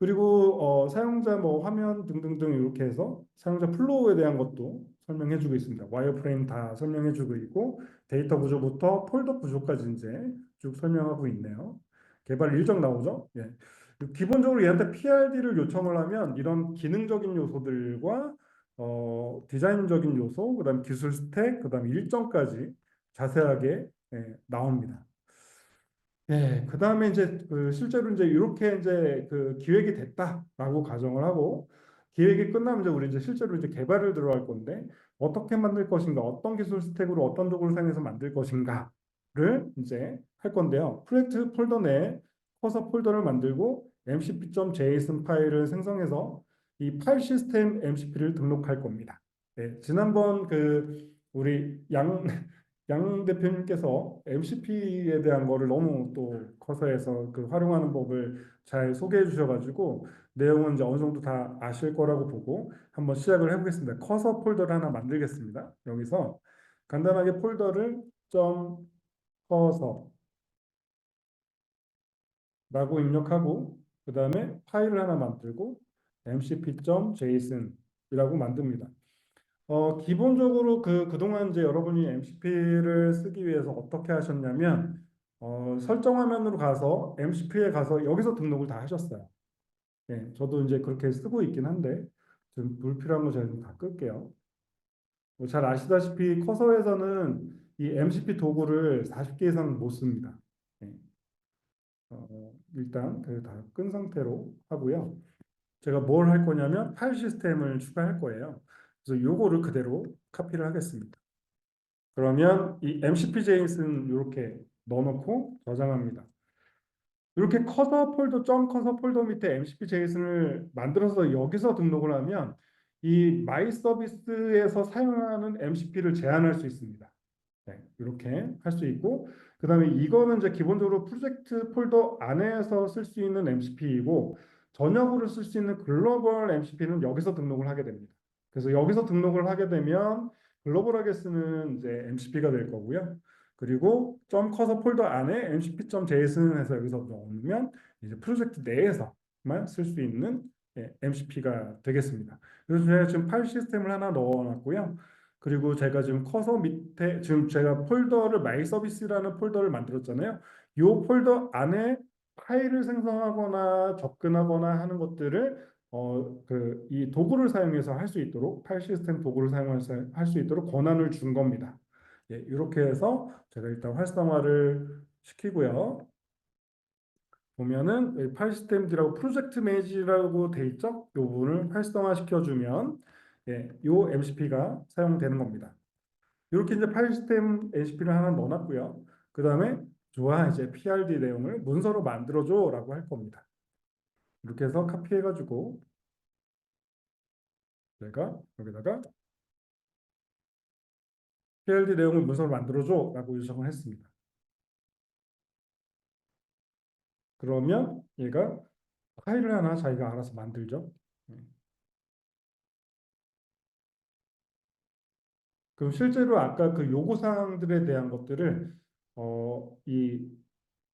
그리고 사용자 뭐 화면 등등등 이렇게 해서 사용자 플로우에 대한 것도 설명해주고 있습니다. 와이어프레임 다 설명해주고 있고 데이터 구조부터 폴더 구조까지 이제 쭉 설명하고 있네요. 개발 일정 나오죠? 예. 기본적으로 얘한테 PRD를 요청을 하면 이런 기능적인 요소들과 디자인적인 요소, 그다음 기술 스택, 그다음 일정까지 자세하게 나옵니다. 네, 그 다음에 이제 그 실제로 이제 이렇게 이제 그 기획이 됐다라고 가정을 하고 기획이 끝나면 이제 우리 이제 실제로 이제 개발을 들어갈 건데 어떻게 만들 것인가, 어떤 기술 스택으로 어떤 도구를 사용해서 만들 것인가를 이제 할 건데요. 프로젝트 폴더 내에 커서 폴더를 만들고 mcp.json 파일을 생성해서 이 파일 시스템 mcp를 등록할 겁니다. 네, 지난번 그 우리 양 대표님께서 MCP에 대한 거를 너무 또 커서에서 그 활용하는 법을 잘 소개해 주셔가지고 내용은 이제 어느 정도 다 아실 거라고 보고 한번 시작을 해보겠습니다. 커서 폴더를 하나 만들겠습니다. 여기서 간단하게 폴더를 점 커서라고 입력하고 그 다음에 파일을 하나 만들고 mcp.json이라고 만듭니다. 기본적으로 그동안 이제 여러분이 MCP를 쓰기 위해서 어떻게 하셨냐면, 설정 화면으로 가서 MCP에 가서 여기서 등록을 다 하셨어요. 예, 저도 이제 그렇게 쓰고 있긴 한데, 좀 불필요한 거 제가 좀 다 끌게요. 뭐잘 아시다시피 커서에서는 이 MCP 도구를 40개 이상 못 씁니다. 예, 일단 그 다 끈 상태로 하고요. 제가 뭘 할 거냐면 파일 시스템을 추가할 거예요. 그래서 요거를 그대로 카피를 하겠습니다. 그러면 이 MCP.js는 이렇게 넣어놓고 저장합니다. 이렇게 커서 폴더, 점 커서 폴더 밑에 MCP.json을 만들어서 여기서 등록을 하면 이 마이 서비스에서 사용하는 MCP를 제한할 수 있습니다. 네, 이렇게 할 수 있고, 그 다음에 이거는 이제 기본적으로 프로젝트 폴더 안에서 쓸 수 있는 MCP이고, 전역으로 쓸 수 있는 글로벌 MCP는 여기서 등록을 하게 됩니다. 그래서 여기서 등록을 하게 되면 글로벌하게 쓰는 이제 MCP가 될 거고요. 그리고 점 커서 폴더 안에 mcp.json을 해서 여기서 넣으면 이제 프로젝트 내에서만 쓸 수 있는 MCP가 되겠습니다. 그래서 제가 지금 파일 시스템을 하나 넣어놨고요. 그리고 제가 지금 커서 밑에 지금 제가 폴더를 마이 서비스라는 폴더를 만들었잖아요. 이 폴더 안에 파일을 생성하거나 접근하거나 하는 것들을 이 도구를 사용해서 할 수 있도록 파일 시스템 도구를 사용해서 할 수 있도록 권한을 준 겁니다. 예, 이렇게 해서 제가 일단 활성화를 시키고요. 보면은 여기 파일 시스템이라고 프로젝트 매니지라고 돼 있죠? 이 부분을 활성화 시켜주면 예, 이 MCP가 사용되는 겁니다. 이렇게 이제 파일 시스템 MCP를 하나 넣어놨고요. 그 다음에 좋아 이제 PRD 내용을 문서로 만들어줘라고 할 겁니다. 이렇게 해서 카피해가지고 내가 여기다가 PRD 내용을 문서로 만들어줘라고 요청을 했습니다. 그러면 얘가 파일을 하나 자기가 알아서 만들죠. 그럼 실제로 아까 그 요구사항들에 대한 것들을 이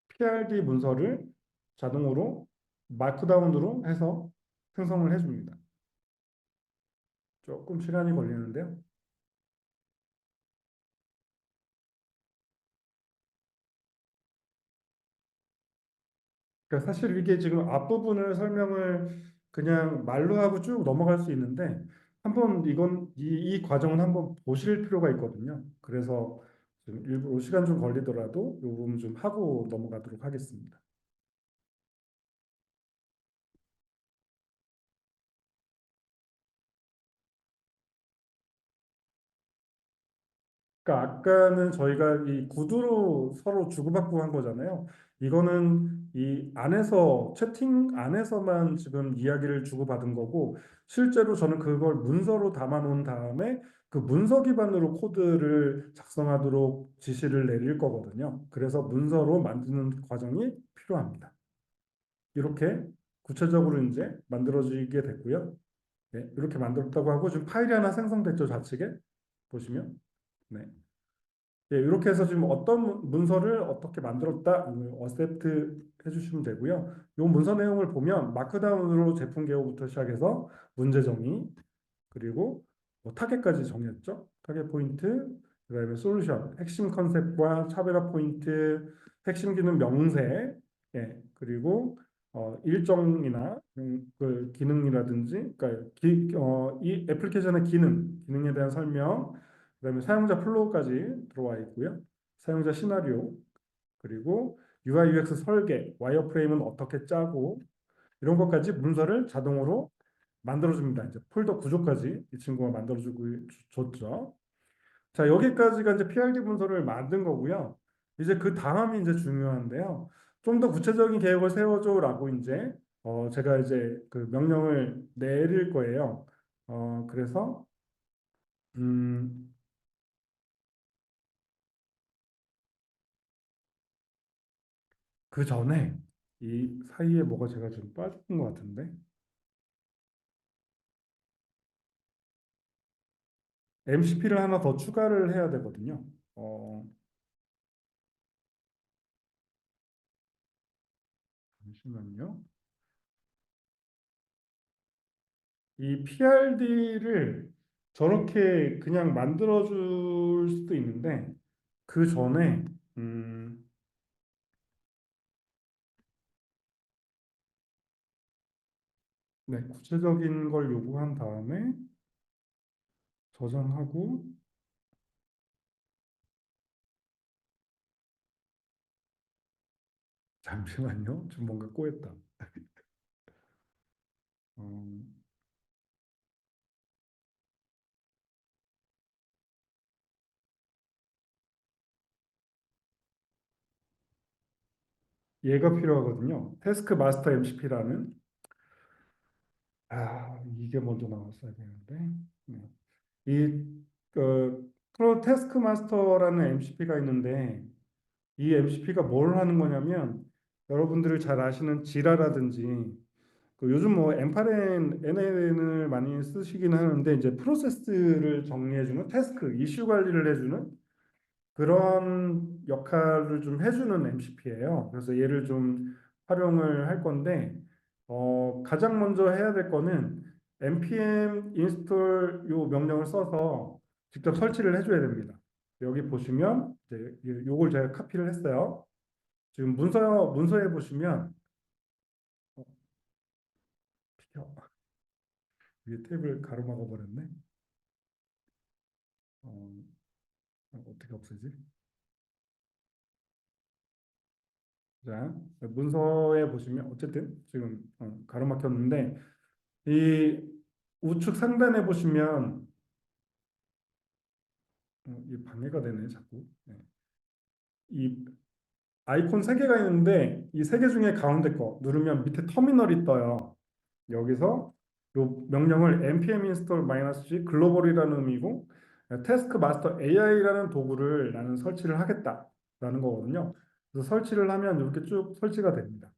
PRD 문서를 자동으로 마크다운으로 해서 생성을 해줍니다. 조금 시간이 걸리는데요. 그러니까 사실 이게 지금 앞부분을 설명을 그냥 말로 하고 쭉 넘어갈 수 있는데 한번 이 과정은 한번 보실 필요가 있거든요. 그래서 좀 일부러 시간 좀 걸리더라도 이 부분 좀 하고 넘어가도록 하겠습니다. 그러니까 아까는 저희가 이 구두로 서로 주고받고 한 거잖아요. 이거는 이 안에서 채팅 안에서만 지금 이야기를 주고받은 거고 실제로 저는 그걸 문서로 담아 놓은 다음에 그 문서 기반으로 코드를 작성하도록 지시를 내릴 거거든요. 그래서 문서로 만드는 과정이 필요합니다. 이렇게 구체적으로 이제 만들어지게 됐고요. 네, 이렇게 만들었다고 하고 지금 파일이 하나 생성됐죠, 좌측에 보시면. 네. 예, 이렇게 해서 지금 어떤 문서를 어떻게 만들었다, 어셉트 해주시면 되고요. 이 문서 내용을 보면 마크다운으로 제품 개요부터 시작해서 문제 정의, 그리고 뭐 타겟까지 정했죠. 타겟 포인트, 그다음에 솔루션, 핵심 컨셉과 차별화 포인트, 핵심 기능 명세, 예, 그리고 일정이나 그 기능이라든지, 그러니까 이 애플리케이션의 기능에 대한 설명, 그다음에 사용자 플로우까지 들어와 있고요. 사용자 시나리오, 그리고 UI UX 설계, 와이어프레임은 어떻게 짜고 이런 것까지 문서를 자동으로 만들어줍니다. 이제 폴더 구조까지 이 친구가 만들어주고 줬죠. 자, 여기까지가 이제 PRD 문서를 만든 거고요. 이제 그 다음이 이제 중요한데요. 좀 더 구체적인 계획을 세워줘라고 이제 제가 이제 그 명령을 내릴 거예요. 그래서 음, 그 전에 이 사이에 뭐가 제가 좀 빠진 것 같은데 MCP를 하나 더 추가를 해야 되거든요. 잠시만요. 이 PRD를 저렇게 그냥 만들어 줄 수도 있는데 그 전에 네, 구체적인 걸 요구한 다음에 저장하고 잠시만요. 좀 뭔가 꼬였다. 어, 얘가 필요하거든요. 태스크 마스터 MCP라는 이게 먼저 나왔어야 되는데 네. 프로 태스크 마스터라는 MCP가 있는데 이 MCP가 뭘 하는 거냐면 여러분들이 잘 아시는 지라라든지 요즘 뭐 엔파렌 NLN을 많이 쓰시긴 하는데 이제 프로세스를 정리해주는 태스크 이슈 관리를 해주는 그런 역할을 좀 해주는 MCP예요. 그래서 얘를 좀 활용을 할 건데 가장 먼저 해야 될 거는 npm install 요 명령을 써서 직접 설치를 해줘야 됩니다. 여기 보시면 이제 요걸 제가 카피를 했어요. 지금 문서에 보시면 어, 비켜. 위에 탭을 가로막아 버렸네. 어, 어떻게 없애지? 자, 문서에 보시면 어쨌든 지금 가로막혔는데 이 우측 상단에 보시면 이 방해가 되네 자꾸. 네. 이 아이콘 세 개가 있는데 이 세 개 중에 가운데 거 누르면 밑에 터미널이 떠요. 여기서 요 명령을 npm install -g 글로벌이라는 의미고 태스크 마스터 AI라는 도구를 나는 설치를 하겠다라는 거거든요. 그래서 설치를 하면 이렇게 쭉 설치가 됩니다.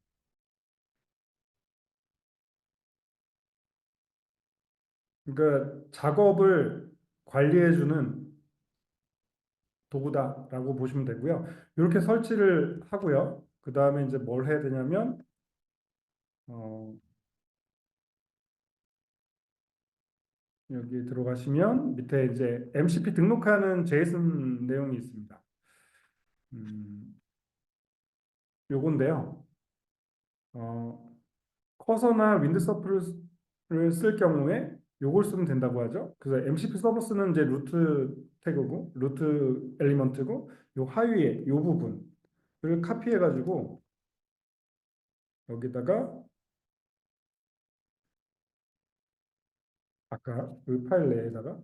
그러니까 작업을 관리해주는 도구다라고 보시면 되고요. 이렇게 설치를 하고요. 그 다음에 이제 뭘 해야 되냐면 어, 여기 들어가시면 밑에 이제 MCP 등록하는 JSON 내용이 있습니다. 음, 요건데요. 어, 커서나 윈드 서프를 쓸 경우에 요걸 쓰면 된다고 하죠. 그래서 MCP 서버스는 이제 루트 태그고 루트 엘리먼트고 요 하위에 요 부분을 카피해 가지고 여기다가 아까 그 파일 내에다가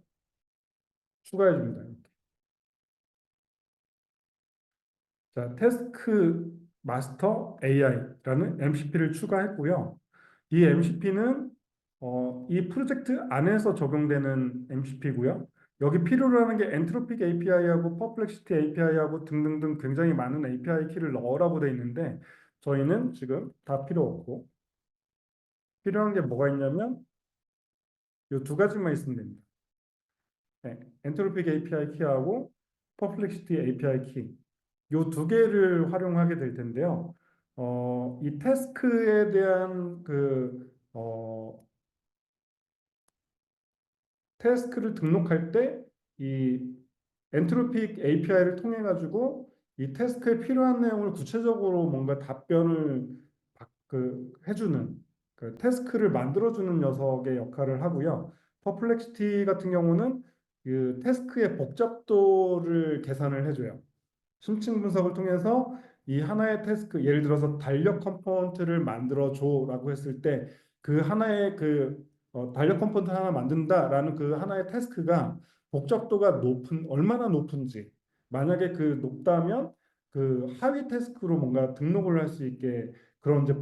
추가해 줍니다. 자, 태스크 마스터 AI라는 MCP를 추가했고요. 이 MCP는 이 프로젝트 안에서 적용되는 MCP고요. 여기 필요로 하는 게 엔트로픽 API하고 퍼플렉시티 API하고 등등등 굉장히 많은 API 키를 넣으라고 돼 있는데 저희는 지금 다 필요 없고 필요한 게 뭐가 있냐면 이 두 가지만 있으면 됩니다. 네, 엔트로픽 API 키하고 퍼플렉시티 API 키. 요 두 개를 활용하게 될 텐데요. 이 태스크에 대한 태스크를 등록할 때 이 엔트로픽 API를 통해 가지고 이 태스크에 필요한 내용을 구체적으로 뭔가 답변을 해주는 태스크를 만들어주는 녀석의 역할을 하고요. 퍼플렉시티 같은 경우는 그 태스크의 복잡도를 계산을 해줘요. 심층 분석을 통해서 이 하나의 태스크, 예를 들어서 달력 컴포넌트를 만들어 줘라고 했을 때 그 하나의 달력 컴포넌트 하나 만든다라는 그 하나의 태스크가 복잡도가 얼마나 높은지 만약에 높다면 그 하위 태스크로 뭔가 등록을 할 수 있게 그런 이제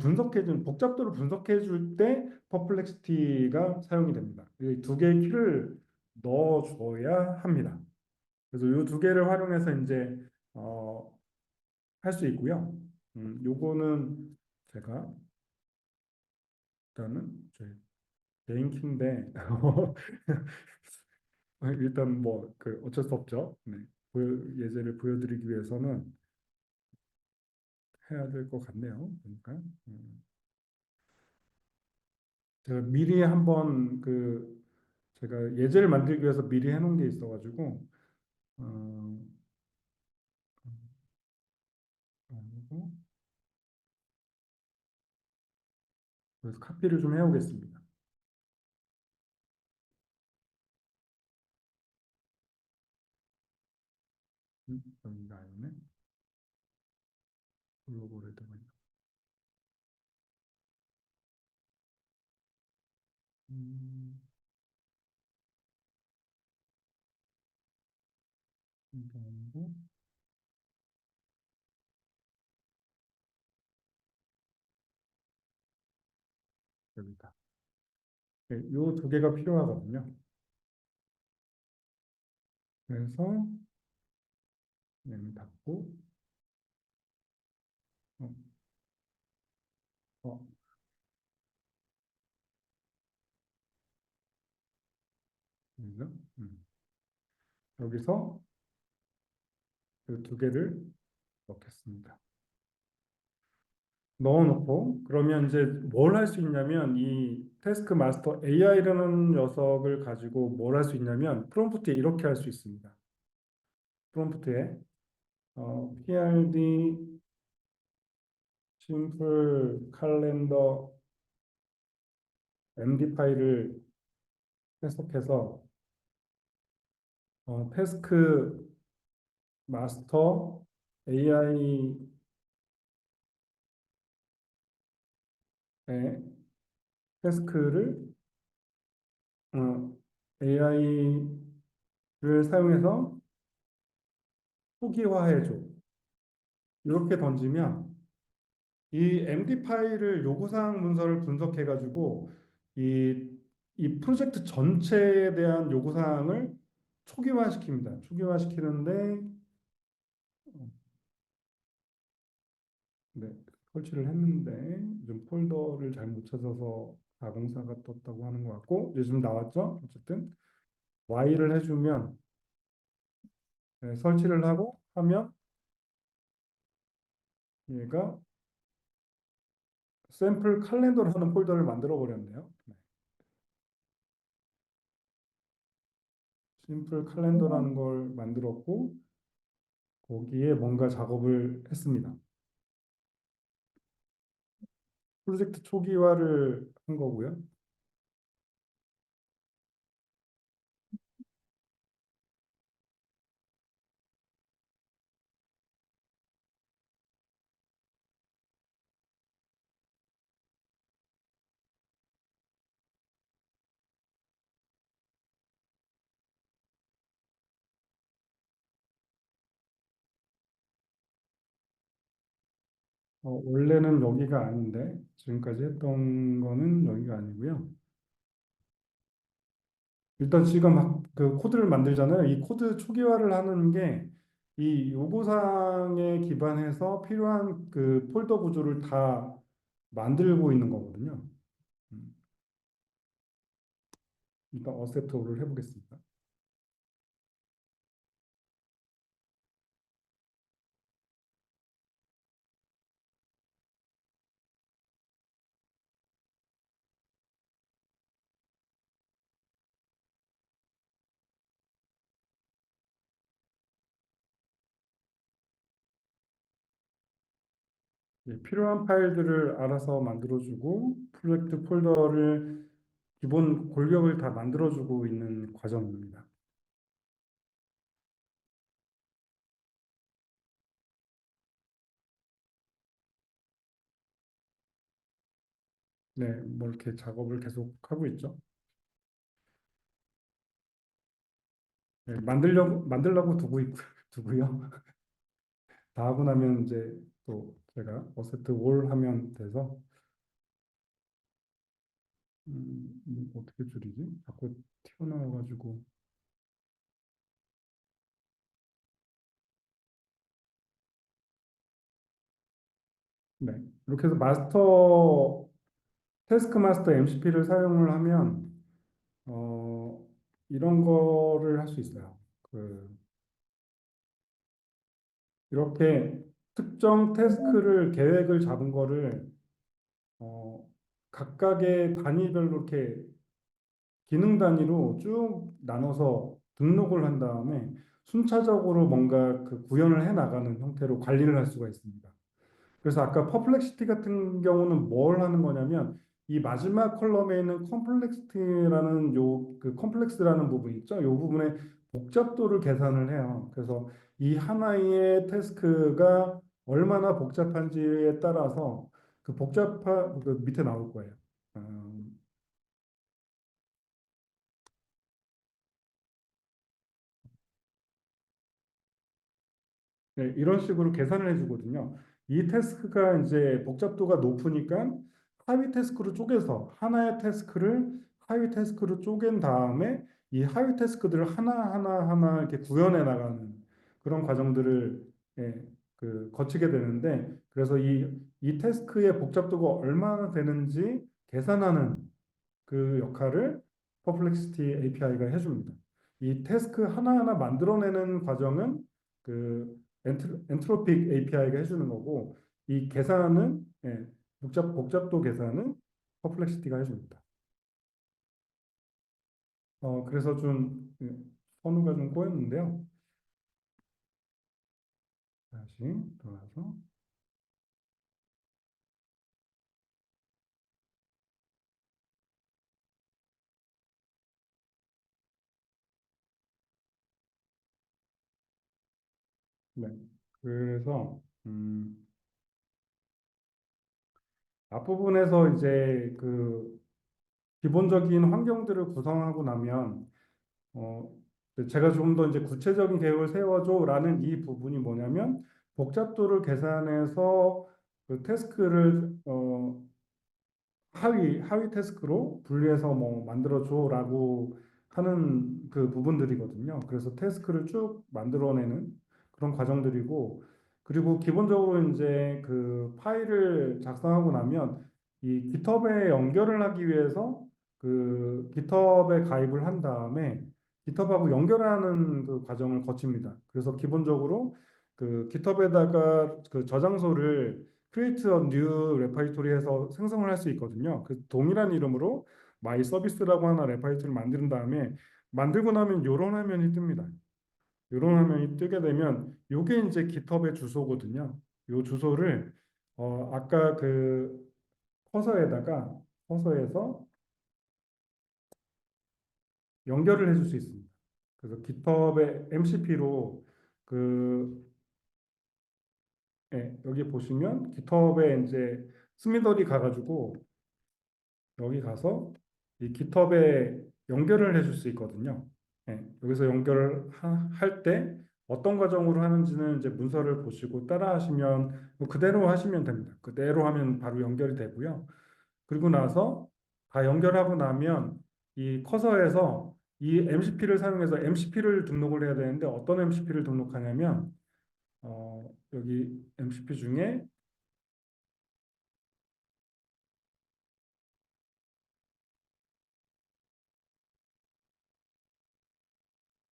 복잡도를 분석해 줄 때 퍼플렉시티가 사용이 됩니다. 이 두 개의 키를 넣어줘야 합니다. 그래서 이 두 개를 활용해서 이제 어, 할 수 있고요. 요거는 제가 일단은 제 개인 키인데 일단 뭐 그 어쩔 수 없죠. 네. 예제를 보여드리기 위해서는 해야 될 것 같네요. 그러니까 제가 미리 한번 제가 예제를 만들기 위해서 미리 해놓은 게 있어가지고 어, 그리고 그래서 카피를 좀 해오겠습니다. 여기가 아니네. 글로벌에다가 음, 이거 아니고 여기다. 네, 요두 개가 필요하거든요. 그래서 얘는 닫고 어, 어, 여기서 여기서 그 두 개를 넣겠습니다. 넣어놓고 그러면 이제 뭘 할 수 있냐면 이 태스크 마스터 AI라는 녀석을 가지고 뭘 할 수 있냐면 프롬프트에 이렇게 할 수 있습니다. 프롬프트에 PRD 심플 칼렌더 MD 파일을 해석해서 태스크 마스터 AI의 태스크를 AI를 사용해서 초기화해줘. 이렇게 던지면 이 MD 파일을 요구사항 문서를 분석해가지고 이 프로젝트 전체에 대한 요구사항을 초기화시킵니다. 초기화시키는데 네, 설치를 했는데 좀 폴더를 잘못 찾아서 404가 떴다고 하는 것 같고 요즘 나왔죠? 어쨌든 Y를 해주면 네, 설치를 하고 하면 얘가 샘플 칼렌더라는 폴더를 만들어 버렸네요. 네. 심플 칼렌더라는 걸 만들었고 거기에 뭔가 작업을 했습니다. 프로젝트 초기화를 한 거고요. 원래는 여기가 아닌데 지금까지 했던 거는 여기가 아니고요. 일단 지금 그 코드를 만들잖아요. 이 코드 초기화를 하는 게 이 요구사항에 기반해서 필요한 그 폴더 구조를 다 만들고 있는 거거든요. 음, 일단 어셉트 를 해보겠습니다. 필요한 파일들을 알아서 만들어주고 프로젝트 폴더를 기본 골격을 다 만들어주고 있는 과정입니다. 네, 뭐 이렇게 작업을 계속 하고 있죠. 네, 만들려고 두고요. 다 하고 나면 이제 또 제가 어세트 올 하면 돼서 어떻게 줄이지? 자꾸 튀어나와가지고 네. 이렇게 해서 마스터 태스크 마스터 MCP를 사용을 하면 어, 이런 거를 할 수 있어요. 이렇게 특정 태스크를 계획을 잡은 거를 어, 각각의 단위별로 이렇게 기능 단위로 쭉 나눠서 등록을 한 다음에 순차적으로 뭔가 그 구현을 해 나가는 형태로 관리를 할 수가 있습니다. 그래서 아까 퍼플렉시티 같은 경우는 뭘 하는 거냐면 이 마지막 컬럼에 있는 컴플렉시티라는 그 컴플렉스라는 부분 있죠. 이 부분의 복잡도를 계산을 해요. 그래서 이 하나의 태스크가 얼마나 복잡한지에 따라서 그 밑에 나올 거예요. 네, 이런 식으로 계산을 해주거든요. 이 태스크가 이제 복잡도가 높으니까 하위 태스크로 쪼개서 하나의 태스크를 하위 태스크로 쪼갠 다음에 이 하위 태스크들을 하나 이렇게 구현해 나가는 그런 과정들을 예, 거치게 되는데 그래서 이 태스크의 복잡도가 얼마나 되는지 계산하는 그 역할을 퍼플렉시티 API가 해줍니다. 이 태스크 하나하나 만들어내는 과정은 그 엔트로픽 API가 해주는 거고 이 계산은 복잡도 계산은 퍼플렉시티가 해줍니다. 그래서 좀 선우가 좀 꼬였는데요. 다시 돌아서 네. 그래서 앞부분에서 이제 그 기본적인 환경들을 구성하고 나면 어, 제가 좀 더 이제 구체적인 계획을 세워줘라는 이 부분이 뭐냐면 복잡도를 계산해서 그 태스크를 하위 태스크로 분리해서 뭐 만들어줘라고 하는 그 부분들이거든요. 그래서 태스크를 쭉 만들어내는 그런 과정들이고, 그리고 기본적으로 이제 그 파일을 작성하고 나면 이 GitHub에 연결을 하기 위해서 그 GitHub에 가입을 한 다음에 GitHub하고 연결하는 그 과정을 거칩니다. 그래서 기본적으로 그 GitHub에다가 그 저장소를 create a new 레파지토리에서 생성을 할 수 있거든요. 그 동일한 이름으로 my service라고 하나 레파지토리를 만든 다음에 만들고 나면 이런 화면이 뜹니다. 이런 화면이 뜨게 되면 이게 이제 GitHub의 주소거든요. 이 주소를 아까 그 커서에다가 커서에서 연결을 해줄 수 있습니다. 그래서 GitHub의 MCP로 그 여기 보시면 GitHub에 이제 스미더리 가가지고 여기 가서 이 GitHub에 연결을 해줄 수 있거든요. 여기서 연결을 할 때 어떤 과정으로 하는지는 이제 문서를 보시고 따라 하시면 뭐 그대로 하시면 됩니다. 그대로 하면 바로 연결이 되고요. 그리고 나서 다 연결하고 나면 이 커서에서 이 MCP를 사용해서 MCP를 등록을 해야 되는데 어떤 MCP를 등록하냐면 여기 MCP 중에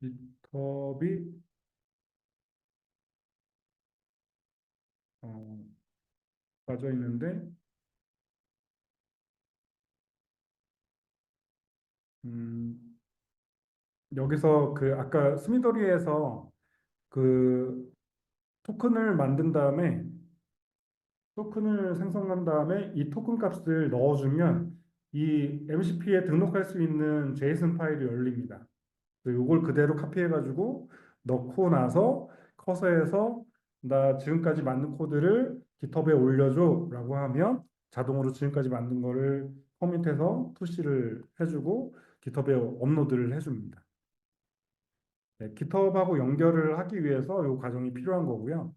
GitHub이 어, 빠져 있는데 음, 여기서 그 아까 스미더리에서 그 토큰을 만든 다음에 토큰을 생성한 다음에 이 토큰 값을 넣어주면 이 MCP에 등록할 수 있는 JSON 파일이 열립니다. 이걸 그대로 카피해가지고 넣고 나서 커서에서 나 지금까지 만든 코드를 GitHub에 올려줘라고 하면 자동으로 지금까지 만든 거를 커밋해서 푸시를 해주고 GitHub에 업로드를 해줍니다. 네, GitHub하고 연결을 하기 위해서 이 과정이 필요한 거고요.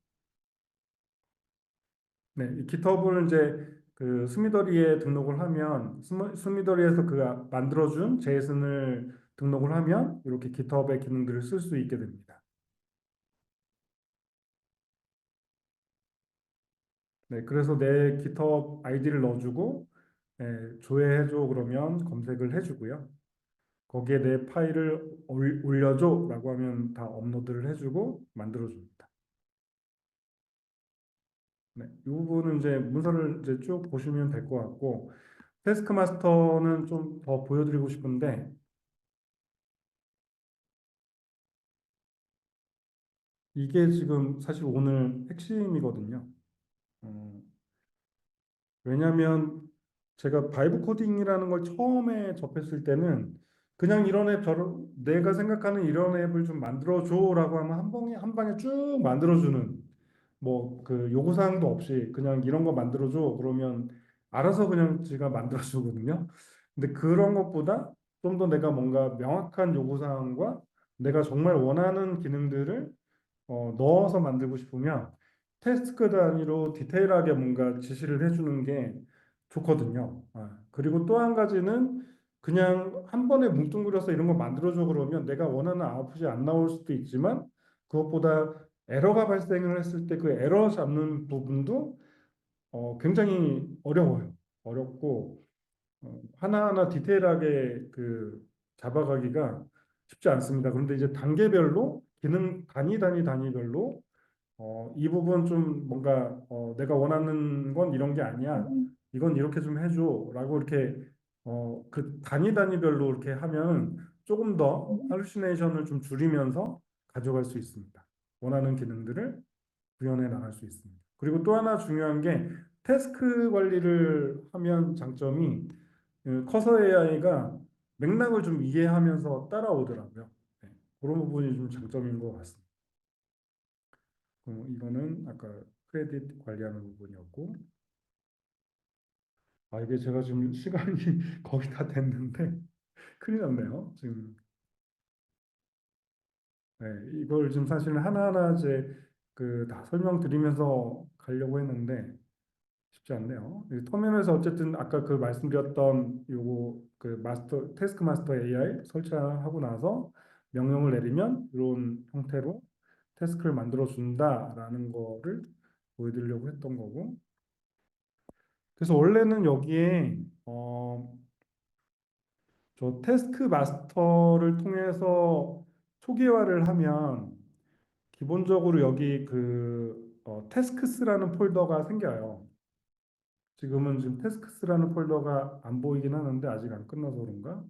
네, 이 GitHub을 이제 그 스미더리에 등록을 하면 스미더리에서 그 만들어준 제이슨을 등록을 하면 이렇게 GitHub의 기능들을 쓸 수 있게 됩니다. 네, 그래서 내 GitHub 아이디를 넣어주고 조회해줘 그러면 검색을 해주고요. 거기에 내 파일을 올려줘라고 하면 다 업로드를 해주고 만들어줍니다. 네, 이 부분은 이제 문서를 이제 쭉 보시면 될 것 같고 태스크 마스터는 좀 더 보여드리고 싶은데 이게 지금 사실 오늘 핵심이거든요. 어, 왜냐하면 제가 바이브 코딩이라는 걸 처음에 접했을 때는 그냥 이런 앱 저런 내가 생각하는 이런 앱을 좀 만들어 줘라고 하면 한 방에 쭉 만들어 주는 뭐 그 요구 사항도 없이 그냥 이런 거 만들어 줘 그러면 알아서 그냥 지가 만들어 주거든요. 근데 그런 것보다 좀 더 내가 뭔가 명확한 요구 사항과 내가 정말 원하는 기능들을 넣어서 만들고 싶으면 태스크 단위로 디테일하게 뭔가 지시를 해주는 게 좋거든요. 그리고 또 한 가지는 그냥 한 번에 뭉뚱그려서 이런 거 만들어줘 그러면 내가 원하는 아웃풋이 안 나올 수도 있지만 그것보다 에러가 발생을 했을 때 그 에러 잡는 부분도 굉장히 어려워요. 어렵고 하나하나 디테일하게 그 잡아가기가 쉽지 않습니다. 그런데 이제 단계별로 기능 단위별로 이 부분 좀 뭔가 내가 원하는 건 이런 게 아니야. 이건 이렇게 좀 해줘라고 이렇게 그 단위별로 이렇게 하면 조금 더 할루시네이션을 좀 줄이면서 가져갈 수 있습니다. 원하는 기능들을 구현해 나갈 수 있습니다. 그리고 또 하나 중요한 게 태스크 관리를 하면 장점이 그 커서 AI가 맥락을 좀 이해하면서 따라오더라고요. 네, 그런 부분이 좀 장점인 것 같습니다. 이거는 아까 크레딧 관리하는 부분이었고, 이게 제가 지금 시간이 거의 다 됐는데 큰일 났네요. 지금 네, 이걸 지금 사실은 하나하나 이제 그 다 설명드리면서 가려고 했는데 쉽지 않네요. 이 터미널에서 어쨌든 아까 그 말씀드렸던 요거 그 마스터 태스크 마스터 AI 설치하고 나서 명령을 내리면 이런 형태로 태스크를 만들어 준다라는 거를 보여드리려고 했던 거고. 그래서 원래는 여기에 저 태스크 마스터를 통해서 초기화를 하면 기본적으로 여기 그 태스크스라는 폴더가 생겨요. 지금 태스크스라는 폴더가 안 보이긴 하는데 아직 안 끝나서 그런가?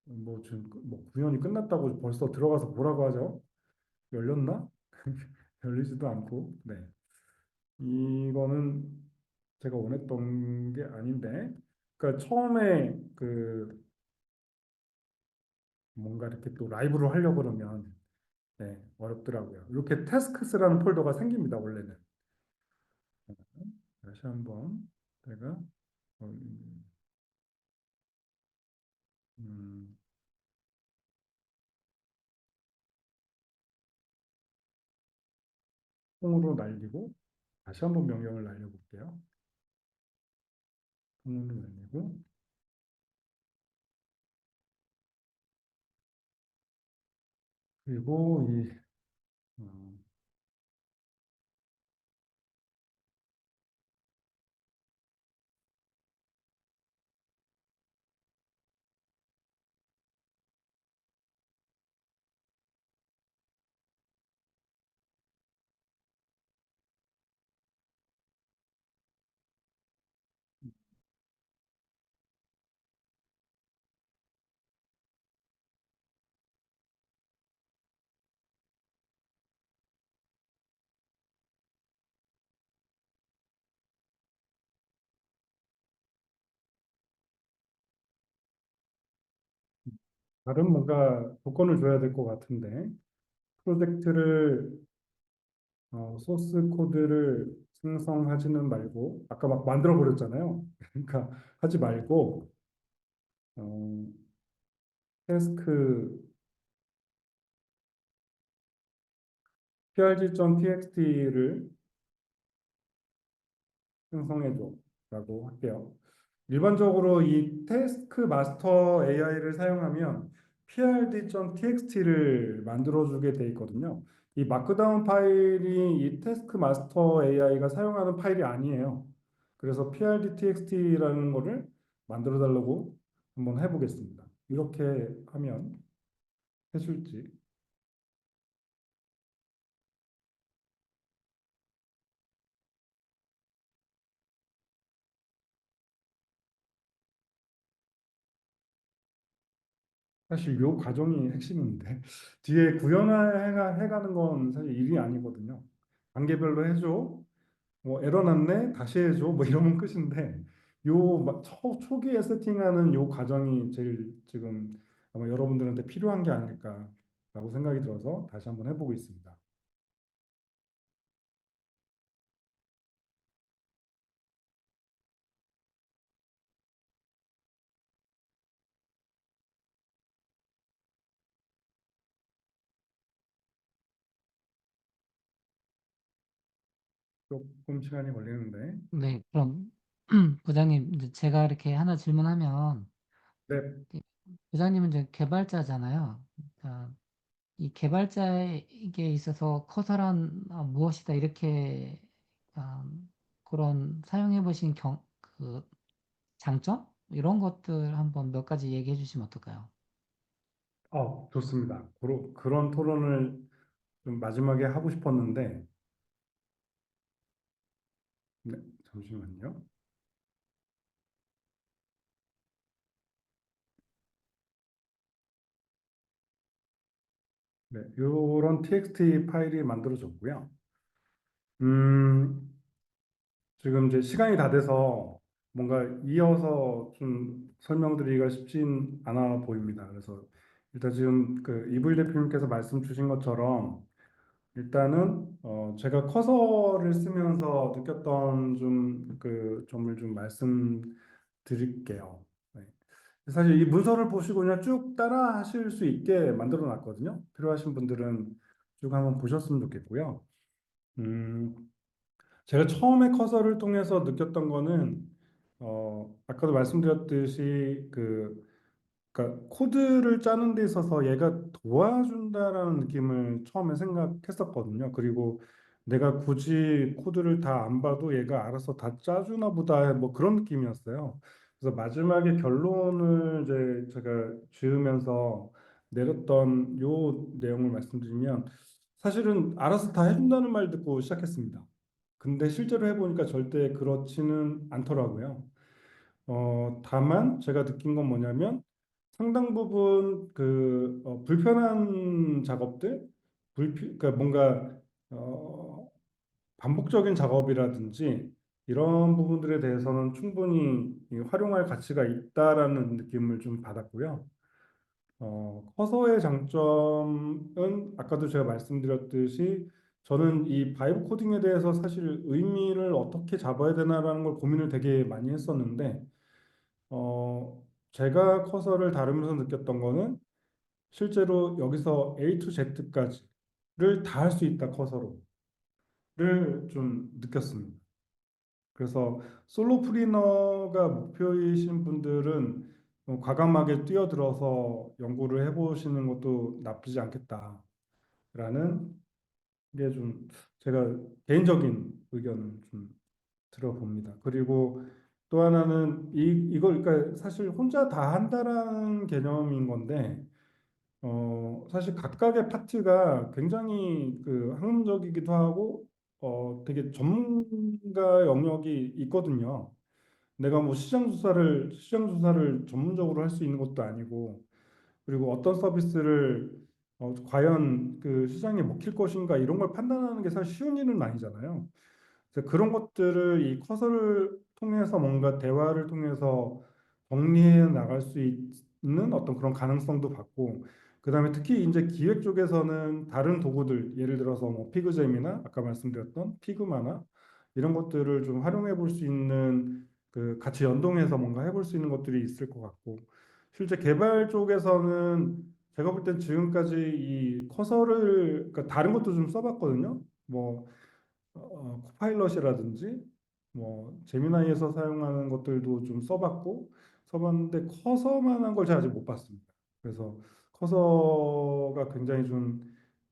뭐 지금 뭐 구현이 끝났다고 벌써 들어가서 뭐라고 하죠? 열렸나? 열리지도 않고. 네. 이거는 제가 원했던 게 아닌데. 그러니까 처음에 그 뭔가 이렇게 또 라이브로 하려고 그러면 네, 어렵더라고요. 이렇게 태스크스라는 폴더가 생깁니다, 원래는. 다시 한번 제가 음, 통으로 날리고 다시 한번 명령을 날려볼게요. 통으로 날리고 그리고 이 어, 다른 뭔가 조건을 줘야 될 것 같은데 프로젝트를 소스 코드를 생성하지는 말고 아까 막 만들어 버렸잖아요. 그러니까 하지 말고 어, 태스크 prg.txt를 생성해줘라고 할게요. 일반적으로 이 태스크 마스터 AI를 사용하면 prd.txt를 만들어주게 돼 있거든요. 이 마크다운 파일이 이 태스크 마스터 AI가 사용하는 파일이 아니에요. 그래서 PRDTXT라는 거를 만들어 달라고 한번 해보겠습니다. 이렇게 하면 해줄지. 사실 요 과정이 핵심인데 뒤에 구현해가는 건 사실 일이 아니거든요. 단계별로 해줘. 뭐 에러 났네 다시 해줘 뭐 이러면 끝인데 초기에 세팅하는 요 과정이 제일 지금 아마 여러분들한테 필요한 게 아닐까라고 생각이 들어서 다시 한번 해보고 있습니다. 조금 시간이 걸리는데 네, 그럼 부장님, 이제 제가 이렇게 하나 질문하면 네, 부장님은 이제 개발자잖아요. 그러니까 이 개발자에게 있어서 커서란 무엇이다 이렇게 아, 그런 사용해 보신 그 장점 이런 것들 한번 몇 가지 얘기해 주시면 어떨까요? 좋습니다. 그런 토론을 좀 마지막에 하고 싶었는데 네, 잠시만요. 네, 이런 txt 파일이 만들어졌고요. 음, 지금 이제 시간이 다 돼서 뭔가 이어서 좀 설명드리기가 쉽진 않아 보입니다. 그래서 일단 지금 그 이불 대표님께서 말씀 주신 것처럼 일단은 제가 커서를 쓰면서 느꼈던 좀 그 점을 좀 말씀드릴게요. 네. 사실 이 문서를 보시고 그냥 쭉 따라 하실 수 있게 만들어 놨거든요. 필요하신 분들은 쭉 한번 보셨으면 좋겠고요. 음, 제가 처음에 커서를 통해서 느꼈던 거는 아까도 말씀드렸듯이 그러니까 코드를 짜는 데 있어서 얘가 도와준다라는 느낌을 처음에 생각했었거든요. 그리고 내가 굳이 코드를 다 안 봐도 얘가 알아서 다 짜주나 보다 뭐 그런 느낌이었어요. 그래서 마지막에 결론을 이제 제가 지으면서 내렸던 요 내용을 말씀드리면 사실은 알아서 다 해준다는 말 듣고 시작했습니다. 근데 실제로 해보니까 절대 그렇지는 않더라고요. 다만 제가 느낀 건 뭐냐면 상당 부분 불편한 작업들, 그러니까 뭔가 어, 반복적인 작업이라든지 이런 부분들에 대해서는 충분히 이 활용할 가치가 있다라는 느낌을 좀 받았고요. 커서의 장점은 아까도 제가 말씀드렸듯이 저는 이 바이브 코딩에 대해서 사실 의미를 어떻게 잡아야 되나라는 걸 고민을 되게 많이 했었는데 제가 커서를 다루면서 느꼈던 거는 실제로 여기서 A to Z까지를 다 할 수 있다 커서로를 좀 느꼈습니다. 그래서 솔로프리너가 목표이신 분들은 과감하게 뛰어들어서 연구를 해보시는 것도 나쁘지 않겠다라는 게 좀 제가 개인적인 의견을 좀 들어봅니다. 그리고 또 하나는 이걸 그러니까 사실 혼자 다 한다라는 개념인 건데 사실 각각의 파트가 굉장히 그 학문적이기도 하고 되게 전문가 영역이 있거든요. 내가 뭐 시장 조사를 전문적으로 할 수 있는 것도 아니고 그리고 어떤 서비스를 과연 그 시장에 먹힐 것인가 이런 걸 판단하는 게 사실 쉬운 일은 아니잖아요. 그래서 그런 것들을 이 커서를 통해서 뭔가 대화를 통해서 정리해 나갈 수 있는 어떤 그런 가능성도 받고 그다음에 특히 이제 기획 쪽에서는 다른 도구들 예를 들어서 뭐 피그잼이나 아까 말씀드렸던 피그마나 이런 것들을 좀 활용해 볼 수 있는 그 같이 연동해서 뭔가 해볼 수 있는 것들이 있을 것 같고 실제 개발 쪽에서는 제가 볼 땐 지금까지 이 커서를 그러니까 다른 것도 좀 써봤거든요. 뭐 코파일럿이라든지 뭐 제미나이에서 사용하는 것들도 좀 써봤는데 커서만한 걸 제가 아직 못 봤습니다. 그래서 커서가 굉장히 좀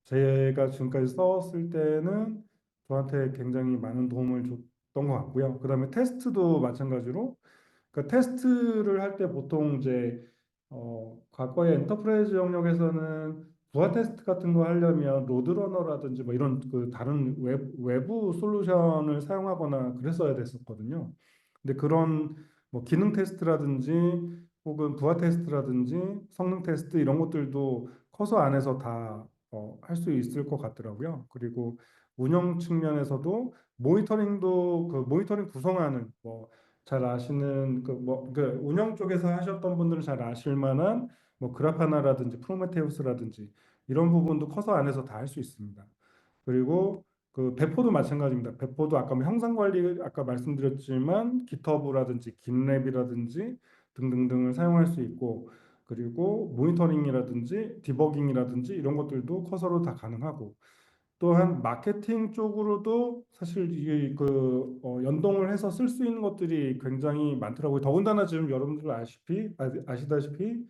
제가 지금까지 써왔을 때는 저한테 굉장히 많은 도움을 줬던 것 같고요. 그다음에 테스트도 마찬가지로 그러니까 테스트를 할 때 보통 이제 과거의 엔터프라이즈 영역에서는 부하 테스트 같은 거 하려면 로드러너라든지 뭐 이런 그 다른 외부 솔루션을 사용하거나 그랬어야 됐었거든요. 근데 그런 뭐 기능 테스트라든지 혹은 부하 테스트라든지 성능 테스트 이런 것들도 커서 안에서 다 할 수 있을 것 같더라고요. 그리고 운영 측면에서도 모니터링도 그 모니터링 구성하는 뭐 잘 아시는 그 운영 쪽에서 하셨던 분들은 잘 아실 만한 뭐 그라파나라든지 프로메테우스라든지 이런 부분도 커서 안에서 다 할 수 있습니다. 그리고 그 배포도 마찬가지입니다. 배포도 아까 뭐 형상 관리 아까 말씀드렸지만 깃허브라든지 깃랩이라든지 등등등을 사용할 수 있고 그리고 모니터링이라든지 디버깅이라든지 이런 것들도 커서로 다 가능하고 또한 마케팅 쪽으로도 사실 연동을 해서 쓸 수 있는 것들이 굉장히 많더라고요. 더군다나 지금 여러분들 아시다시피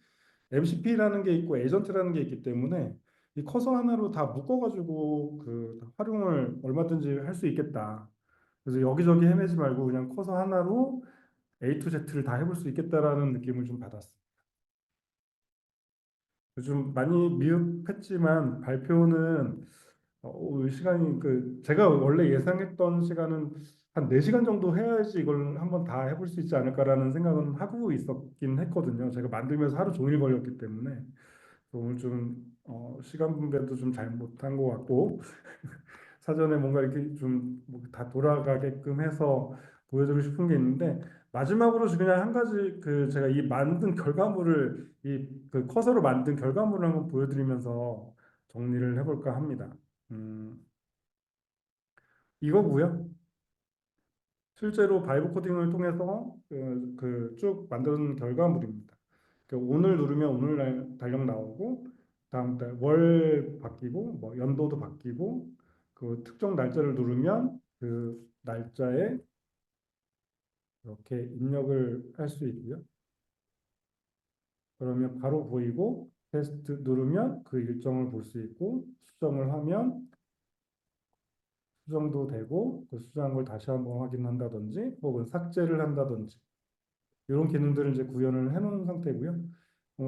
MCP라는 게 있고 에이전트라는 게 있기 때문에 이 커서 하나로 다 묶어가지고 그 활용을 얼마든지 할 수 있겠다. 그래서 여기저기 헤매지 말고 그냥 커서 하나로 A to Z를 다 해볼 수 있겠다라는 느낌을 좀 받았어요. 좀 많이 미흡했지만 발표는 시간이 그 제가 원래 예상했던 시간은 한 4시간 정도 해야지 이걸 한번 다 해볼 수 있지 않을까라는 생각은 하고 있었긴 했거든요. 제가 만들면서 하루 종일 걸렸기 때문에 오늘 좀 시간 분배도 좀 잘못한 것 같고 사전에 뭔가 이렇게 좀 다 돌아가게끔 해서 보여드리고 싶은 게 있는데 마지막으로 그냥 한 가지 그 제가 이 만든 결과물을 이 그 커서로 만든 결과물을 한번 보여드리면서 정리를 해볼까 합니다. 음, 이거고요. 실제로 바이브 코딩을 통해서 쭉 만든 결과물입니다. 오늘 누르면 오늘 날 달력 나오고 다음 달 월 바뀌고 뭐 연도도 바뀌고 그 특정 날짜를 누르면 그 날짜에 이렇게 입력을 할 수 있고요. 그러면 바로 보이고 테스트 누르면 그 일정을 볼 수 있고 수정을 하면 수정도 되고 그 수정한 걸 다시 한번 확인한다든지 혹은 삭제를 한다든지 이런 기능들을 이제 구현을 해놓은 상태고요.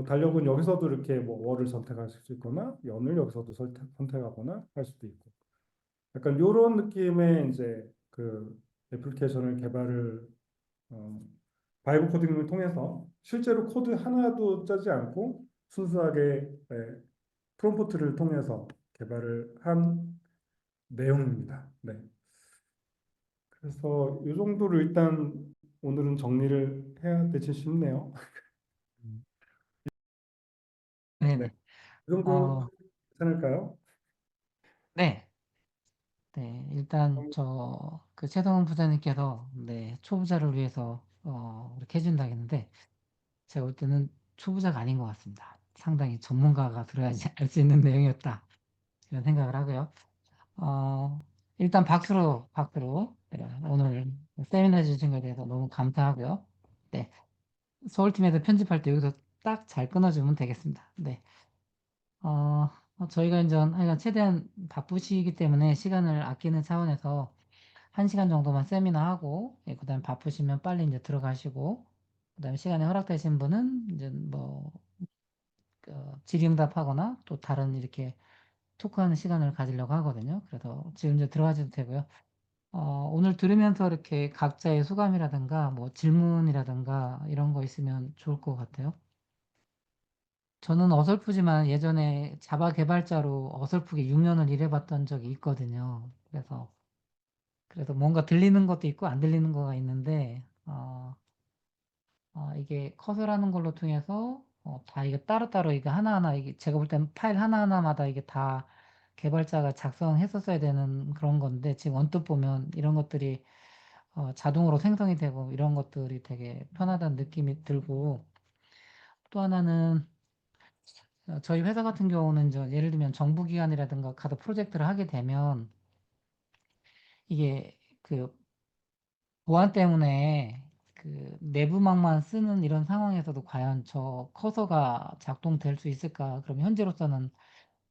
달력은 여기서도 이렇게 뭐 월을 선택하실 수 있거나 연을 여기서도 선택하거나 할 수도 있고 약간 이런 느낌의 이제 그 애플리케이션을 개발을 어, 바이브 코딩을 통해서 실제로 코드 하나도 짜지 않고 순수하게 프롬프트를 통해서 개발을 한 내용입니다. 네. 그래서 이 정도로 일단 오늘은 정리를 해야 되지 싶네요. 네. 네네. 이 정도 어, 괜찮을까요? 네. 네. 일단 그 최동훈 부장님께서 네, 초보자를 위해서 이렇게 해준다고 했는데 제가 볼 때는 초보자가 아닌 것 같습니다. 상당히 전문가가 들어야지 알 수 있는 내용이었다. 이런 생각을 하고요. 어, 일단 박수로 네, 오늘 세미나 주신 것에 대해서 너무 감사하고요. 네. 서울팀에서 편집할 때 여기서 딱 잘 끊어주면 되겠습니다. 네. 저희가 이제 하여간 최대한 바쁘시기 때문에 시간을 아끼는 차원에서 1시간 정도만 세미나 하고, 예, 그다음에 바쁘시면 빨리 이제 들어가시고, 그다음에 시간이 허락되신 분은 이제 뭐, 질의응답하거나 또 다른 이렇게 토크하는 시간을 가지려고 하거든요. 그래서 지금 이제 들어가셔도 되고요. 오늘 들으면서 이렇게 각자의 소감이라든가 뭐 질문이라든가 이런 거 있으면 좋을 것 같아요. 저는 어설프지만 예전에 자바 개발자로 어설프게 6년을 일해봤던 적이 있거든요. 그래서 뭔가 들리는 것도 있고 안 들리는 거가 있는데, 이게 커서라는 걸로 통해서 다 이게 따로따로 이게 하나하나 이게 제가 볼 때는 파일 하나하나마다 이게 다 개발자가 작성했었어야 되는 그런 건데 지금 언뜻 보면 이런 것들이 자동으로 생성이 되고 이런 것들이 되게 편하다는 느낌이 들고 또 하나는 저희 회사 같은 경우는 예를 들면 정부기관이라든가 가서 프로젝트를 하게 되면 이게 그 보안 때문에 그 내부망만 쓰는 이런 상황에서도 과연 저 커서가 작동될 수 있을까? 그럼 현재로서는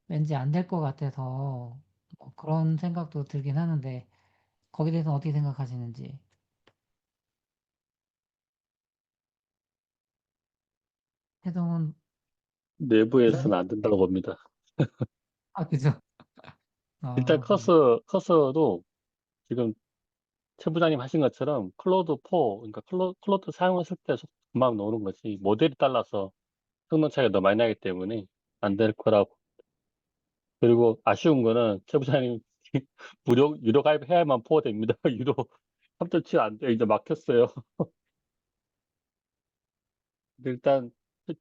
왠지 안 될 것 같아서 뭐 그런 생각도 들긴 하는데 거기에 대해서 어떻게 생각하시는지. 태동은 내부에서는 안 된다고 봅니다. 그죠? 일단 네. 커서도 지금 최 부장님 하신 것처럼 클로드 4, 그러니까 클로드 사용했을 때 금방 나오는 거지. 모델이 달라서 성능 차이가 더 많이 나기 때문에 안 될 거라고. 그리고 아쉬운 거는 최 부장님 유료 가입해야만 4 됩니다. 유료 3.7 안 돼. 이제 막혔어요. 근데 일단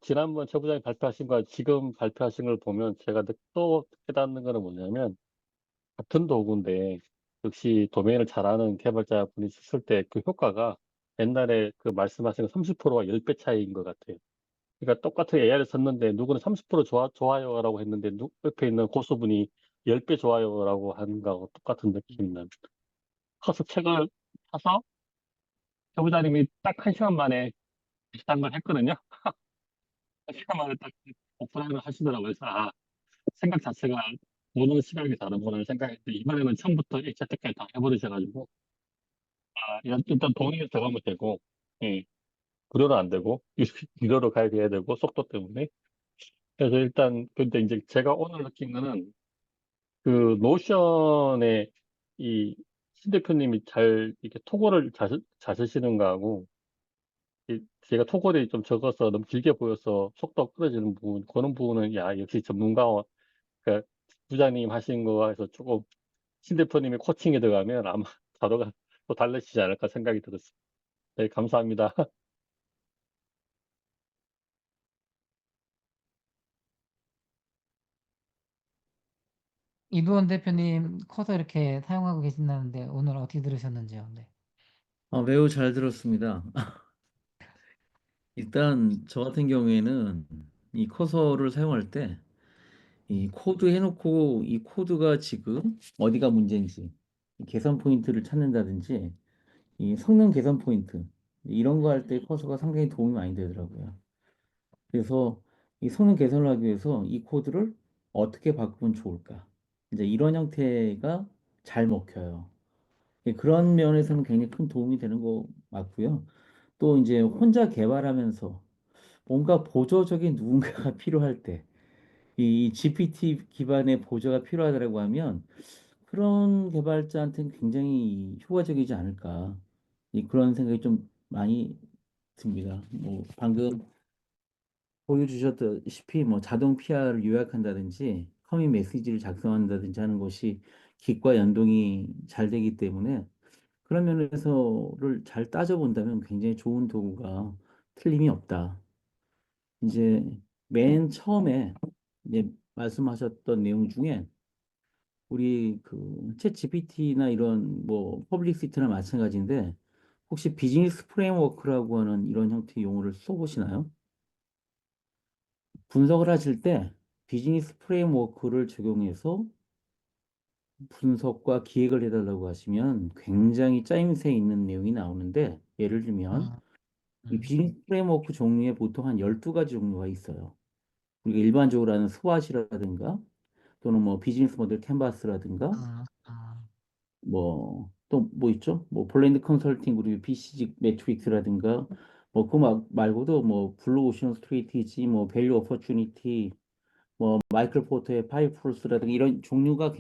지난번 최 부장님 발표하신 거 지금 발표하신 걸 보면 제가 또 깨닫는 거는 뭐냐면 같은 도구인데 역시 도메인을 잘하는 개발자분이 썼을 때 그 효과가 옛날에 그 말씀하신 30%와 10배 차이인 것 같아요. 그러니까 똑같은 AI를 썼는데 누구는 30% 좋아요라고 했는데 옆에 있는 고수분이 10배 좋아요라고 하는 거하고 똑같은 느낌이 납니다. 커서 책을 사서 교부자님이 딱 1시간 만에 비슷한 걸 했거든요. 1시간 만에 딱 오프라인을 하시더라고요. 그래서 생각 자체가 보는 시각이 다르구나 생각했는데 이번에는 처음부터 X자 때까지 다 해버리셔가지고 일단 돈이 들어가면 되고 예, 무료는 안 되고 유료로 가입해야 되고 속도 때문에 그래서 일단 근데 이제 제가 오늘 느낀 거는 그 노션에 이 신 대표님이 잘 이렇게 토고를 잘 쓰시는 거하고 제가 토글이 좀 적어서 너무 길게 보여서 속도가 끊어지는 부분 그런 부분은 야 역시 전문가 그러니까 부장님 하신 거에서 조금 신 대표님이 코칭에 들어가면 아마 자료가 또 달라지지 않을까 생각이 들었어요. 네, 감사합니다. 이두원 대표님 커서 이렇게 사용하고 계신다는데 오늘 어떻게 들으셨는지요? 네. 매우 잘 들었습니다. 일단 저 같은 경우에는 이 커서를 사용할 때 이 코드 해놓고 이 코드가 지금 어디가 문제인지 개선 포인트를 찾는다든지 이 성능 개선 포인트 이런 거 할 때 커서가 상당히 도움이 많이 되더라고요. 그래서 이 성능 개선을 하기 위해서 이 코드를 어떻게 바꾸면 좋을까? 이제 이런 형태가 잘 먹혀요. 그런 면에서는 굉장히 큰 도움이 되는 거 맞고요. 또 이제 혼자 개발하면서 뭔가 보조적인 누군가가 필요할 때, 이 GPT 기반의 보조가 필요하다고 하면 그런 개발자한테는 굉장히 효과적이지 않을까. 그런 생각이 좀 많이 듭니다. 뭐 방금 보여주셨다시피 뭐 자동 PR을 요약한다든지 커밋 메시지를 작성한다든지 하는 것이 깃과 연동이 잘 되기 때문에 그런 면에서를 잘 따져본다면 굉장히 좋은 도구가 틀림이 없다. 이제 맨 처음에 이제 말씀하셨던 내용 중에 우리 그챗 GPT나 이런 뭐 퍼블릭시티나 마찬가지인데 혹시 비즈니스 프레임워크라고 하는 이런 형태의 용어를 써보시나요? 분석을 하실 때 비즈니스 프레임워크를 적용해서 분석과 기획을 해달라고 하시면 굉장히 짜임새 있는 내용이 나오는데 예를 들면 음, 이 음, 비즈니스 프레임워크 종류에 보통 한 12가지 종류가 있어요. 우리가 일반적으로 하는 스왓이라든가 또는 뭐 비즈니스 모델 캔버스라든가 아, 뭐 또 뭐 있죠? 뭐 블렌드 컨설팅 그리고 BCG 매트릭스라든가 뭐 말고도 뭐 블루 오션 스트레이티지 뭐 밸류 오퍼튜니티 뭐 마이클 포터의 파이브 폴스라든가 이런 종류가